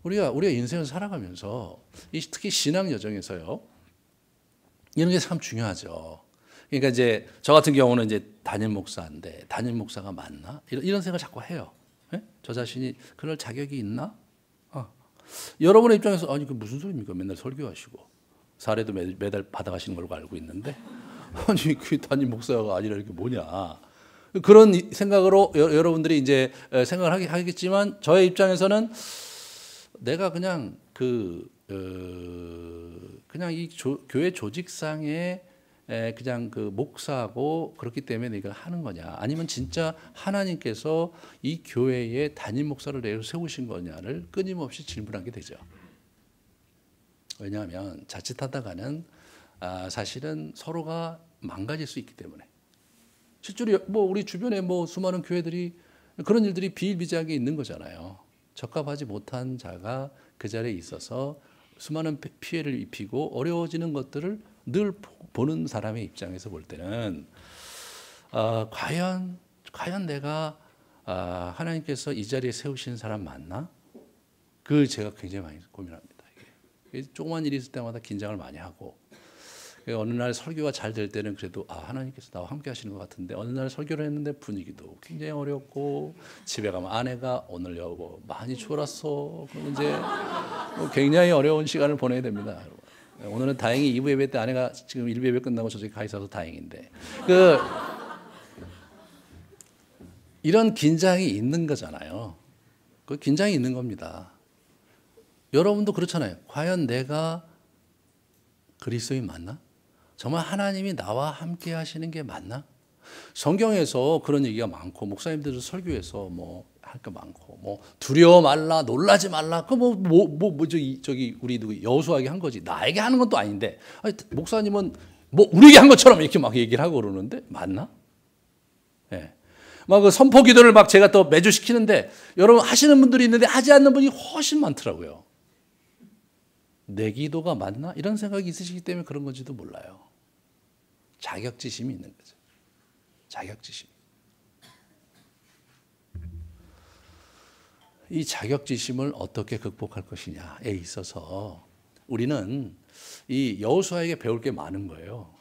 우리가 인생을 살아가면서 특히 신앙 여정에서요 이런 게 참 중요하죠. 그러니까 이제 저 같은 경우는 이제 담임 목사인데 담임 목사가 맞나 이런 생각을 자꾸 해요. 저 자신이 그럴 자격이 있나? 여러분의 입장에서 아니 그 무슨 소리입니까? 맨날 설교하시고 사례도 매달 받아가시는 걸로 알고 있는데 아니 그 담임 목사가 아니라 이게 뭐냐 그런 생각으로 여러분들이 이제 생각을 하겠지만 저의 입장에서는 내가 그냥 그냥 이 교회 조직상의 그냥 목사고 그렇기 때문에 이걸 하는 거냐 아니면 진짜 하나님께서 이 교회에 담임 목사를 내어 세우신 거냐를 끊임없이 질문하게 되죠. 왜냐하면 자칫하다가는 사실은 서로가 망가질 수 있기 때문에 실제로 우리 주변에 수많은 교회들이 그런 일들이 비일비재하게 있는 거잖아요. 적합하지 못한 자가 그 자리에 있어서 수많은 피해를 입히고 어려워지는 것들을 늘 보는 사람의 입장에서 볼 때는 과연 내가 하나님께서 이 자리에 세우신 사람 맞나? 제가 굉장히 많이 고민합니다. 이게 조그만 일이 있을 때마다 긴장을 많이 하고 어느 날 설교가 잘 될 때는 그래도 하나님께서 나와 함께 하시는 것 같은데 어느 날 설교를 했는데 분위기도 굉장히 어렵고 집에 가면 아내가 오늘 여보 많이 졸았어. 그러면 이제 굉장히 어려운 시간을 보내야 됩니다. 오늘은 다행히 2부 예배 때 아내가 지금 1부 예배 끝나고 저쪽에 가 있어서 다행인데 이런 긴장이 있는 거잖아요. 그 긴장이 있는 겁니다. 여러분도 그렇잖아요. 과연 내가 그리스도인 맞나? 정말 하나님이 나와 함께 하시는 게 맞나? 성경에서 그런 얘기가 많고 목사님들도 설교에서 뭐 할 거 많고 뭐 두려워 말라 놀라지 말라 그 저기 우리 누구 여호수아에게 한 거지 나에게 하는 건 또 아닌데 목사님은 뭐 우리에게 한 것처럼 이렇게 막 얘기를 하고 그러는데 맞나? 예. 막 그 선포 기도를 막 제가 또 매주 시키는데 여러분 하시는 분들이 있는데 하지 않는 분이 훨씬 많더라고요. 내 기도가 맞나? 이런 생각이 있으시기 때문에 그런 건지도 몰라요. 자격지심이 있는 거죠. 자격지심. 이 자격지심을 어떻게 극복할 것이냐에 있어서 우리는 이 여호수아에게 배울 게 많은 거예요.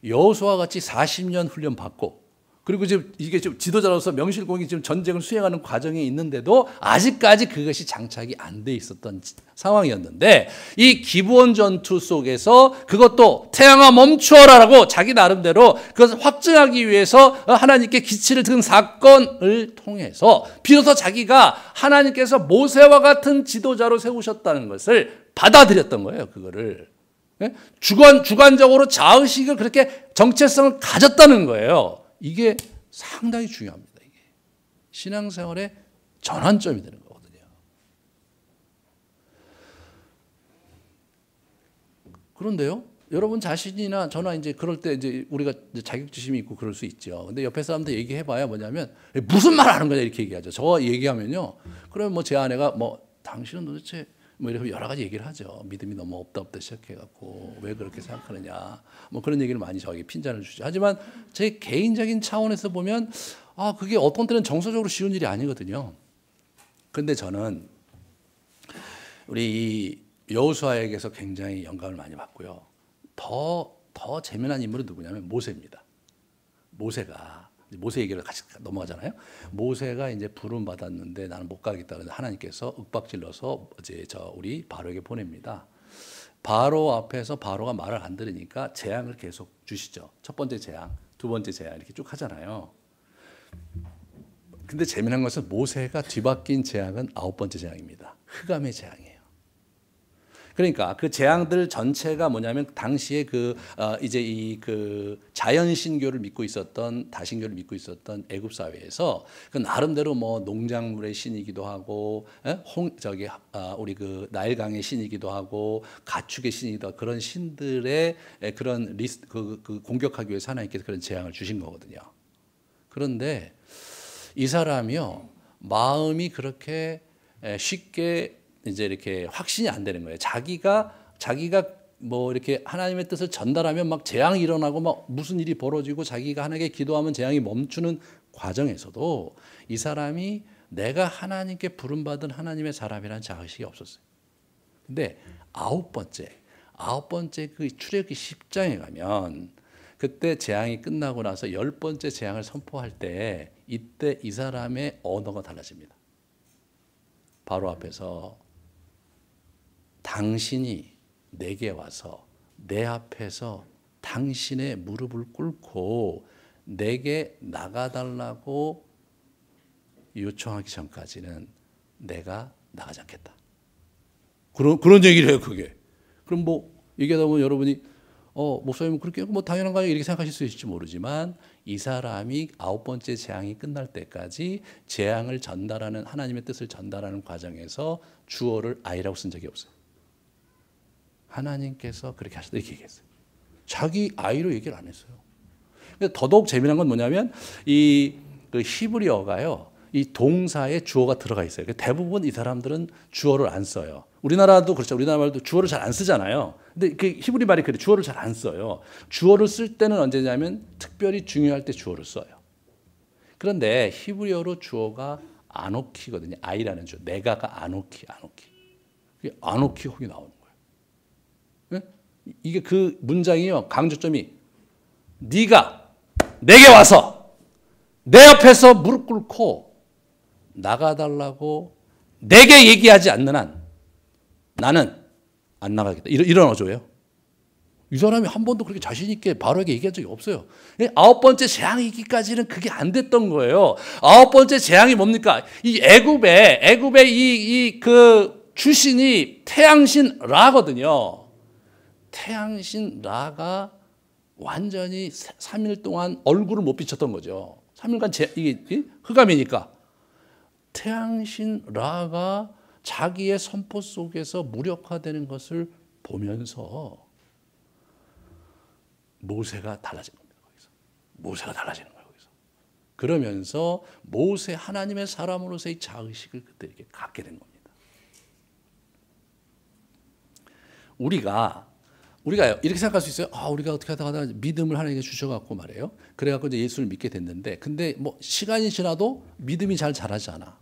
여호수아 같이 40년 훈련 받고 그리고 지금 이게 지금 지도자로서 명실공히 지금 전쟁을 수행하는 과정에 있는데도 아직까지 그것이 장착이 안 돼 있었던 상황이었는데 이 기브온 전투 속에서 그것도 태양아 멈추어라라고 자기 나름대로 그것을 확증하기 위해서 하나님께 기치를 든 사건을 통해서 비로소 자기가 하나님께서 모세와 같은 지도자로 세우셨다는 것을 받아들였던 거예요. 그거를 주관적으로 자의식을 그렇게 정체성을 가졌다는 거예요. 이게 상당히 중요합니다. 이게 신앙생활의 전환점이 되는 거거든요. 그런데요, 여러분 자신이나 저나 이제 그럴 때 이제 우리가 자격지심이 있고 그럴 수 있죠. 근데 옆에 사람들 얘기해봐야 뭐냐면 무슨 말 하는 거냐 이렇게 얘기하죠. 저 얘기하면요, 그러면 뭐 제 아내가 뭐 당신은 도대체 뭐 이렇게 여러 가지 얘기를 하죠. 믿음이 너무 없다 시작해갖고 왜 그렇게 생각하느냐 뭐 그런 얘기를 많이 저에게 핀잔을 주죠. 하지만 제 개인적인 차원에서 보면 그게 어떤 때는 정서적으로 쉬운 일이 아니거든요. 그런데 저는 우리 이 여호수아에게서 굉장히 영감을 많이 받고요. 더 재미난 인물은 누구냐면 모세입니다. 모세 얘기를 같이 넘어가잖아요. 모세가 이제 부름 받았는데 나는 못 가겠다. 그래서 하나님께서 윽박질러서 이제 우리 바로에게 보냅니다. 바로 앞에서 바로가 말을 안 들으니까 재앙을 계속 주시죠. 첫 번째 재앙, 두 번째 재앙 이렇게 쭉 하잖아요. 근데 재미난 것은 모세가 뒤바뀐 재앙은 9번째 재앙입니다. 흑암의 재앙이에요. 그러니까 그 재앙들 전체가 뭐냐면 당시에 이제 그 자연 신교를 믿고 있었던 다신교를 믿고 있었던 애굽 사회에서 그 나름대로 뭐 농작물의 신이기도 하고 우리 그 나일강의 신이기도 하고 가축의 신이기도 하고 그런 신들의 그런 그 공격하기 위해서 하나님께서 그런 재앙을 주신 거거든요. 그런데 이 사람이요 마음이 그렇게 쉽게 이제 이렇게 확신이 안 되는 거예요. 자기가 뭐 이렇게 하나님의 뜻을 전달하면 막 재앙이 일어나고 막 무슨 일이 벌어지고 자기가 하나님께 기도하면 재앙이 멈추는 과정에서도 이 사람이 내가 하나님께 부름받은 하나님의 사람이라는 자의식이 없었어요. 근데 아홉 번째 그 출애굽기 10장에 가면 그때 재앙이 끝나고 나서 10번째 재앙을 선포할 때 이때 이 사람의 언어가 달라집니다. 바로 앞에서 당신이 내게 와서 내 앞에서 당신의 무릎을 꿇고 내게 나가달라고 요청하기 전까지는 내가 나가지 않겠다. 그런 얘기를 해요, 그게. 그럼 뭐 얘기하다 보면 여러분이 목사님은 그렇게 뭐 당연한 거 아니에요 이렇게 생각하실 수 있을지 모르지만 이 사람이 9번째 재앙이 끝날 때까지 재앙을 전달하는 하나님의 뜻을 전달하는 과정에서 주어를 I라고 쓴 적이 없어요. 하나님께서 그렇게 하셨다 이렇게 얘기했어요. 자기 I로 얘기를 안 했어요. 더더욱 재미난 건 뭐냐면 그 히브리어가요. 이 동사에 주어가 들어가 있어요. 대부분 이 사람들은 주어를 안 써요. 우리나라도 그렇죠. 우리나라 말도 주어를 잘 안 쓰잖아요. 근데 그 히브리 말이 그래. 주어를 잘 안 써요. 주어를 쓸 때는 언제냐면 특별히 중요할 때 주어를 써요. 그런데 히브리어로 주어가 아노키거든요. I라는 주어. 내가가 아노키. 아노키 거기 나오는 거예요. 네? 이게 그 문장이요. 강조점이 네가 내게 와서 내 옆에서 무릎 꿇고 나가달라고 내게 얘기하지 않는 한 나는 안 나가겠다. 이런 어조예요. 이 사람이 한 번도 그렇게 자신 있게 바로에게 얘기한 적이 없어요. 9번째 재앙이기까지는 그게 안 됐던 거예요. 9번째 재앙이 뭡니까? 이 애굽의 이 그 주신이 태양신 라거든요. 태양신 라가 완전히 3일 동안 얼굴을 못 비쳤던 거죠. 3일간 이게 흑암이니까. 태양신 라가 자기의 선포 속에서 무력화되는 것을 보면서 모세가 달라진 겁니다. 거기서. 모세가 달라지는 거예요. 거기서. 그러면서 모세 하나님의 사람으로서의 자의식을 그때 이렇게 갖게 된 겁니다. 우리가 이렇게 생각할 수 있어요. 우리가 어떻게 하다가 믿음을 하나님께 주셔갖고 말이에요. 그래갖고 이제 예수를 믿게 됐는데, 근데 뭐 시간이 지나도 믿음이 잘 자라지 않아.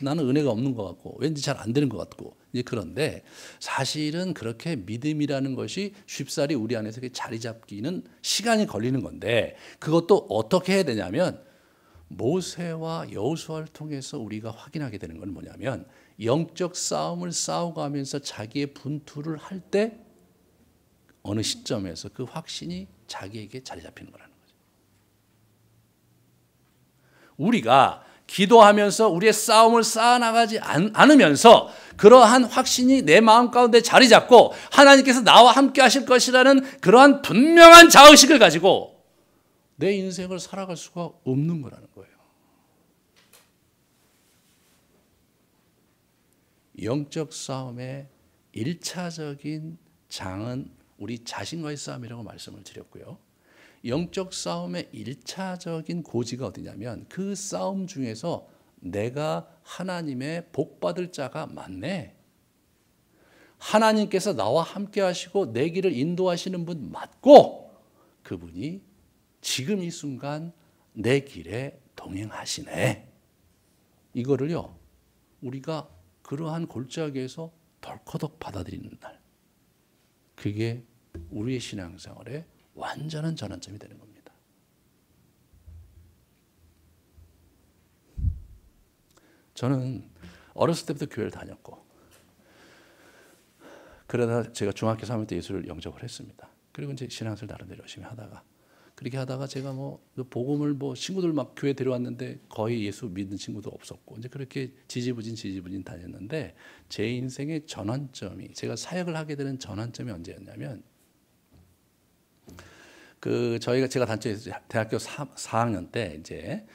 나는 은혜가 없는 것 같고, 왠지 잘 안 되는 것 같고, 이제 그런데 사실은 그렇게 믿음이라는 것이 쉽사리 우리 안에서 자리 잡기는 시간이 걸리는 건데, 그것도 어떻게 해야 되냐면 모세와 여호수아를 통해서 우리가 확인하게 되는 건 뭐냐면, 영적 싸움을 싸워가면서 자기의 분투를 할 때 어느 시점에서 그 확신이 자기에게 자리 잡히는 거라는 거죠. 우리가 기도하면서 우리의 싸움을 쌓아나가지 않으면서 그러한 확신이 내 마음 가운데 자리 잡고 하나님께서 나와 함께 하실 것이라는 그러한 분명한 자의식을 가지고 내 인생을 살아갈 수가 없는 거라는 거예요. 영적 싸움의 1차적인 장은 우리 자신과의 싸움이라고 말씀을 드렸고요. 영적 싸움의 1차적인 고지가 어디냐면 그 싸움 중에서 내가 하나님의 복받을 자가 맞네. 하나님께서 나와 함께 하시고 내 길을 인도하시는 분 맞고 그분이 지금 이 순간 내 길에 동행하시네. 이거를요, 우리가 그러한 골짜기에서 덜커덕 받아들이는 날, 그게 우리의 신앙생활의 완전한 전환점이 되는 겁니다. 저는 어렸을 때부터 교회를 다녔고, 그러다 제가 중학교 3학년 때 예수를 영접을 했습니다. 그리고 이제 신앙생활 나름대로 열심히 하다가, 그렇게 하다가 제가 복음을 친구들 막 교회 데려왔는데 거의 예수 믿는 친구도 없었고, 이제 그렇게 지지부진 다녔는데, 제 인생의 전환점이, 제가 사역을 하게 되는 전환점이 언제였냐면, 제가 단체에서 대학교 4학년 때 이제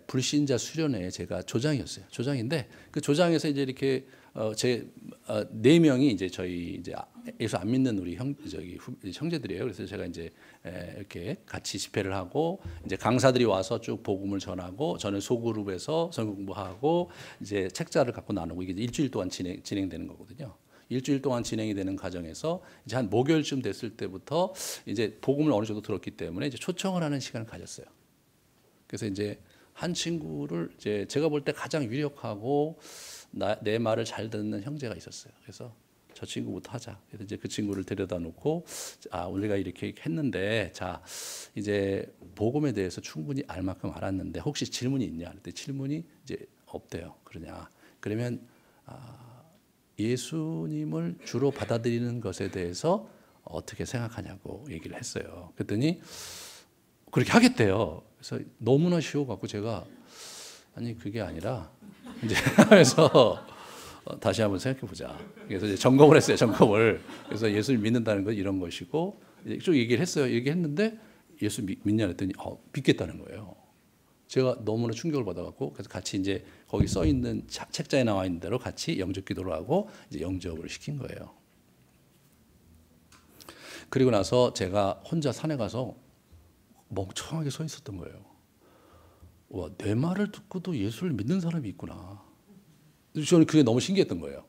불신자 수련회에 제가 조장이었어요. 조장인데 그 조장에서 이제 이렇게 네 명이 이제 저희 이제 예수 안 믿는 우리 형제들이에요. 그래서 제가 이제 이렇게 같이 집회를 하고 이제 강사들이 와서 쭉 복음을 전하고, 저는 소그룹에서 성경 공부하고 이제 책자를 갖고 나누고, 이게 일주일 동안 진행되는 거거든요. 일주일 동안 진행이 되는 과정에서 이제 한 목요일쯤 됐을 때부터 이제 복음을 어느 정도 들었기 때문에 이제 초청을 하는 시간을 가졌어요. 그래서 이제 한 친구를 이제 제가 볼 때 가장 유력하고 내 말을 잘 듣는 형제가 있었어요. 그래서 저 친구부터 하자. 그래서 이제 그 친구를 데려다 놓고, 우리가 이렇게 했는데, 자, 이제 복음에 대해서 충분히 알 만큼 알았는데 혹시 질문이 있냐? 그랬더니 질문이 이제 없대요. 그러면 예수님을 주로 받아들이는 것에 대해서 어떻게 생각하냐고 얘기를 했어요. 그랬더니 그렇게 하겠대요. 그래서 너무나 쉬워갖고 제가 아니 그게 아니라 이제 하면서 다시 한번 생각해 보자. 그래서 이제 점검을 했어요. 점검을. 그래서 예수를 믿는다는 건 이런 것이고 쭉 얘기를 했어요. 얘기했는데 예수 믿냐 했더니 믿겠다는 거예요. 제가 너무나 충격을 받아갖고, 그래서 같이 이제 거기 써 있는 책자에 나와 있는 대로 같이 영접 기도를 하고 이제 영접을 시킨 거예요. 그리고 나서 제가 혼자 산에 가서 멍청하게 서 있었던 거예요. 와, 내 말을 듣고도 예수를 믿는 사람이 있구나. 저는 그게 너무 신기했던 거예요.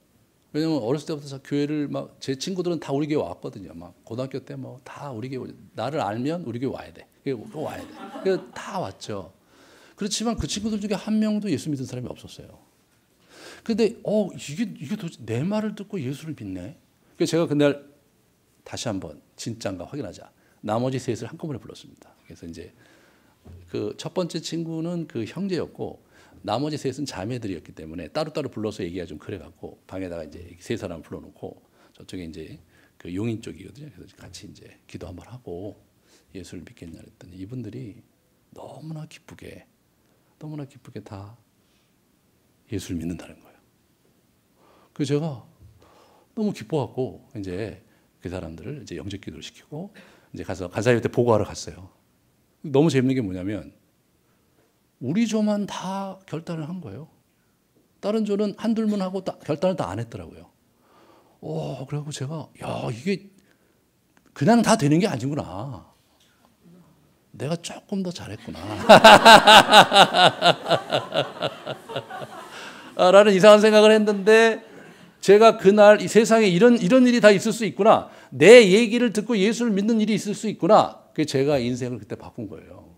왜냐면 어렸을 때부터 교회를 제 친구들은 다 우리 교회 왔거든요. 고등학교 때 다 우리 교회, 나를 알면 우리 교회 와야 돼. 와야 돼. 그래서 다 왔죠. 그렇지만 그 친구들 중에 한 명도 예수 믿는 사람이 없었어요. 근데 이게 도대체 내 말을 듣고 예수를 믿네. 그래서 제가 그날 다시 한번 진짜인가 확인하자. 나머지 셋을 한꺼번에 불렀습니다. 그래서 이제 그 첫 번째 친구는 그 형제였고 나머지 셋은 자매들이었기 때문에 따로따로 불러서 얘기가 좀 그래갖고 방에다가 이제 세 사람 불러놓고 저쪽에 이제 그 용인 쪽이거든요. 그래서 같이 이제 기도 한번 하고 예수를 믿겠냐 그랬더니 이분들이 너무나 기쁘게 다 예수를 믿는다는 거예요. 그래서 제가 너무 기뻐갖고 이제 그 사람들을 이제 영접 기도를 시키고 이제 가서 간사님한테 보고하러 갔어요. 너무 재밌는 게 뭐냐면 우리 조만 다 결단을 한 거예요. 다른 조는 한둘만 하고 결단을 다 안 했더라고요. 그래갖고 제가 야 이게 그냥 다 되는 게 아니구나. 내가 조금 더 잘했구나. 라는 이상한 생각을 했는데 제가 그날 이 세상에 이런 일이 다 있을 수 있구나. 내 얘기를 듣고 예수를 믿는 일이 있을 수 있구나. 그게 제가 인생을 그때 바꾼 거예요.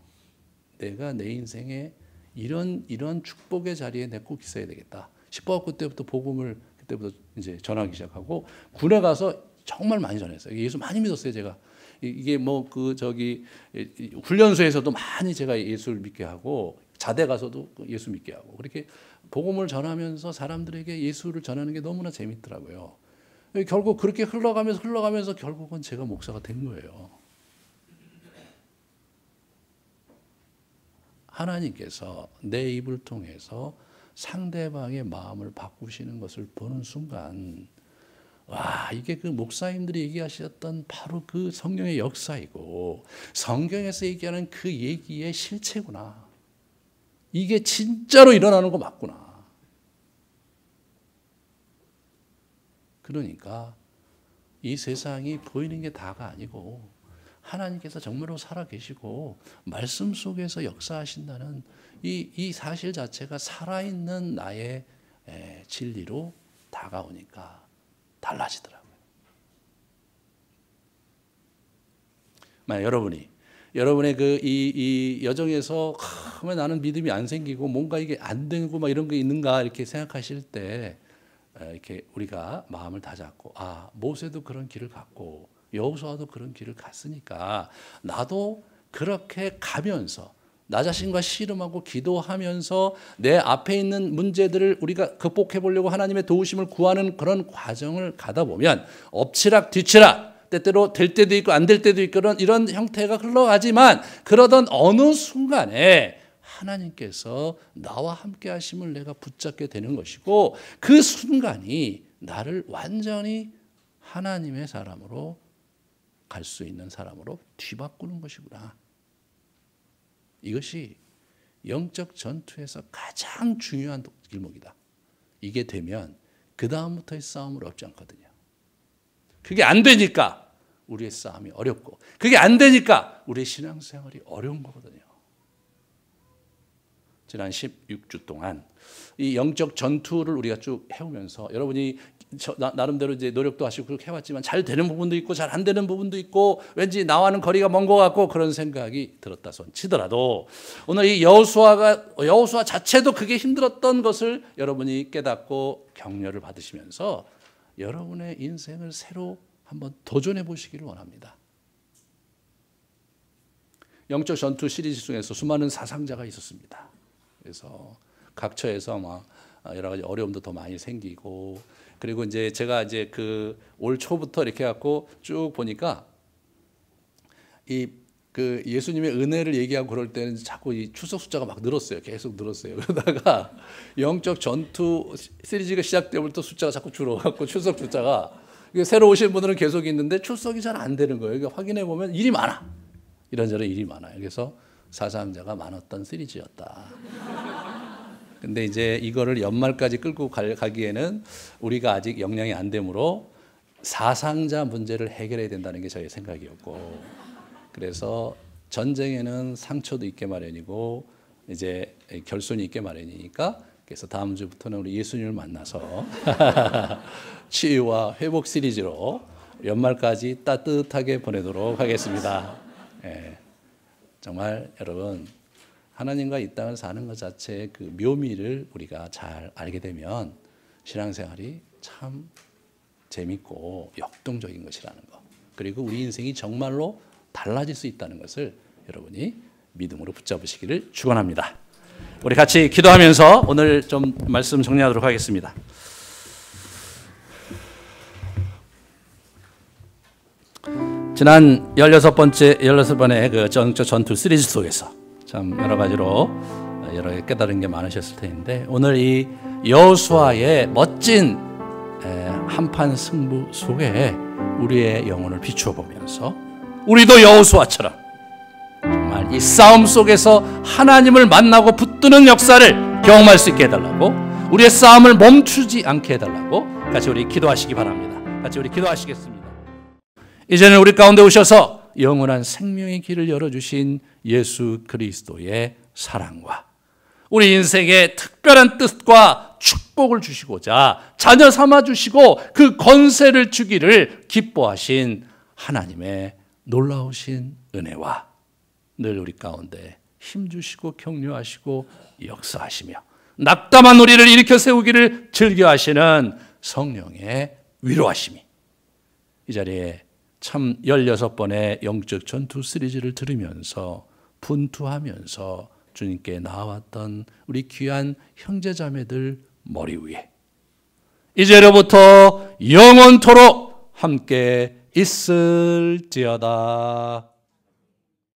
내가 내 인생에 이런 축복의 자리에 내가 꼭 있어야 되겠다. 싶어갖고 그때부터 복음을 그때부터 이제 전하기 시작하고 군에 가서 정말 많이 전했어요. 예수 많이 믿었어요, 제가. 이게 뭐 훈련소에서도 많이 제가 예수를 믿게 하고 자대 가서도 예수 믿게 하고 그렇게 복음을 전하면서 사람들에게 예수를 전하는 게 너무나 재밌더라고요. 결국 그렇게 흘러가면서 결국은 제가 목사가 된 거예요. 하나님께서 내 입을 통해서 상대방의 마음을 바꾸시는 것을 보는 순간 와, 이게 그 목사님들이 얘기하셨던 바로 그 성령의 역사이고 성경에서 얘기하는 그 얘기의 실체구나. 이게 진짜로 일어나는 거 맞구나. 그러니까 이 세상이 보이는 게 다가 아니고 하나님께서 정말로 살아계시고 말씀 속에서 역사하신다는 이 사실 자체가 살아있는 나의 진리로 다가오니까 달라지더라고요. 만약 여러분의 이 여정에서 왜 나는 믿음이 안 생기고 뭔가 이게 안 되고 막 이런 게 있는가 이렇게 생각하실 때 이렇게 우리가 마음을 다잡고 모세도 그런 길을 갔고 여호수아도 그런 길을 갔으니까 나도 그렇게 가면서 나 자신과 씨름하고 기도하면서 내 앞에 있는 문제들을 우리가 극복해 보려고 하나님의 도우심을 구하는 그런 과정을 가다 보면 엎치락 뒤치락 때때로 될 때도 있고 안 될 때도 있고 이런 형태가 흘러가지만 그러던 어느 순간에 하나님께서 나와 함께 하심을 내가 붙잡게 되는 것이고 그 순간이 나를 완전히 하나님의 사람으로 갈 수 있는 사람으로 뒤바꾸는 것이구나. 이것이 영적 전투에서 가장 중요한 길목이다. 이게 되면 그 다음부터의 싸움은 어렵지 않거든요. 그게 안 되니까 우리의 싸움이 어렵고 그게 안 되니까 우리의 신앙생활이 어려운 거거든요. 지난 16주 동안 이 영적 전투를 우리가 쭉 해오면서 여러분이 나름대로 이제 노력도 하시고 그렇게 해왔지만 잘 되는 부분도 있고 잘 안 되는 부분도 있고 왠지 나와는 거리가 먼 것 같고 그런 생각이 들었다 손 치더라도 오늘 이 여호수아 자체도 그게 힘들었던 것을 여러분이 깨닫고 격려를 받으시면서 여러분의 인생을 새로 한번 도전해 보시기를 원합니다. 영적 전투 시리즈 중에서 수많은 사상자가 있었습니다. 그래서 각 처에서 막 여러 가지 어려움도 더 많이 생기고 그리고 이제 제가 이제 그 올 초부터 이렇게 갖고 쭉 보니까 그 예수님의 은혜를 얘기하고 그럴 때는 자꾸 이 출석 숫자가 막 늘었어요. 계속 늘었어요. 그러다가 영적 전투 시리즈가 시작되면부터 숫자가 자꾸 줄어갖고 출석 숫자가 새로 오신 분들은 계속 있는데 출석이 잘 안 되는 거예요. 그러니까 확인해 보면 일이 많아. 이런저런 일이 많아요. 그래서 사상자가 많았던 시리즈였다. 근데 이제 이거를 연말까지 끌고 가기에는 우리가 아직 역량이 안 되므로 사상자 문제를 해결해야 된다는 게 저의 생각이었고 그래서 전쟁에는 상처도 있게 마련이고 이제 결손이 있게 마련이니까 그래서 다음 주부터는 우리 예수님을 만나서 치유와 회복 시리즈로 연말까지 따뜻하게 보내도록 하겠습니다. 예, 정말 여러분 하나님과 이 땅을 사는 것 자체의 그 묘미를 우리가 잘 알게 되면 신앙생활이 참 재밌고 역동적인 것이라는 거 그리고 우리 인생이 정말로 달라질 수 있다는 것을 여러분이 믿음으로 붙잡으시기를 축원합니다. 우리 같이 기도하면서 오늘 좀 말씀 정리하도록 하겠습니다. 지난 16번의 그 전투 시리즈 속에서 참 여러 가지로 여러 개 깨달은 게 많으셨을 텐데, 오늘 이 여호수아의 멋진 한판 승부 속에 우리의 영혼을 비추어 보면서 우리도 여호수아처럼 정말 이 싸움 속에서 하나님을 만나고 붙드는 역사를 경험할 수 있게 해달라고, 우리의 싸움을 멈추지 않게 해달라고 같이 우리 기도하시기 바랍니다. 같이 우리 기도하시겠습니다. 이제는 우리 가운데 오셔서 영원한 생명의 길을 열어주신 예수 그리스도의 사랑과 우리 인생의 특별한 뜻과 축복을 주시고자 자녀 삼아 주시고 그 권세를 주기를 기뻐하신 하나님의 놀라우신 은혜와 늘 우리 가운데 힘주시고 격려하시고 역사하시며 낙담한 우리를 일으켜 세우기를 즐겨하시는 성령의 위로하심이 이 자리에 참 16번의 영적 전투 시리즈를 들으면서 분투하면서 주님께 나아왔던 우리 귀한 형제자매들 머리 위에 이제로부터 영원토록 함께 있을지어다.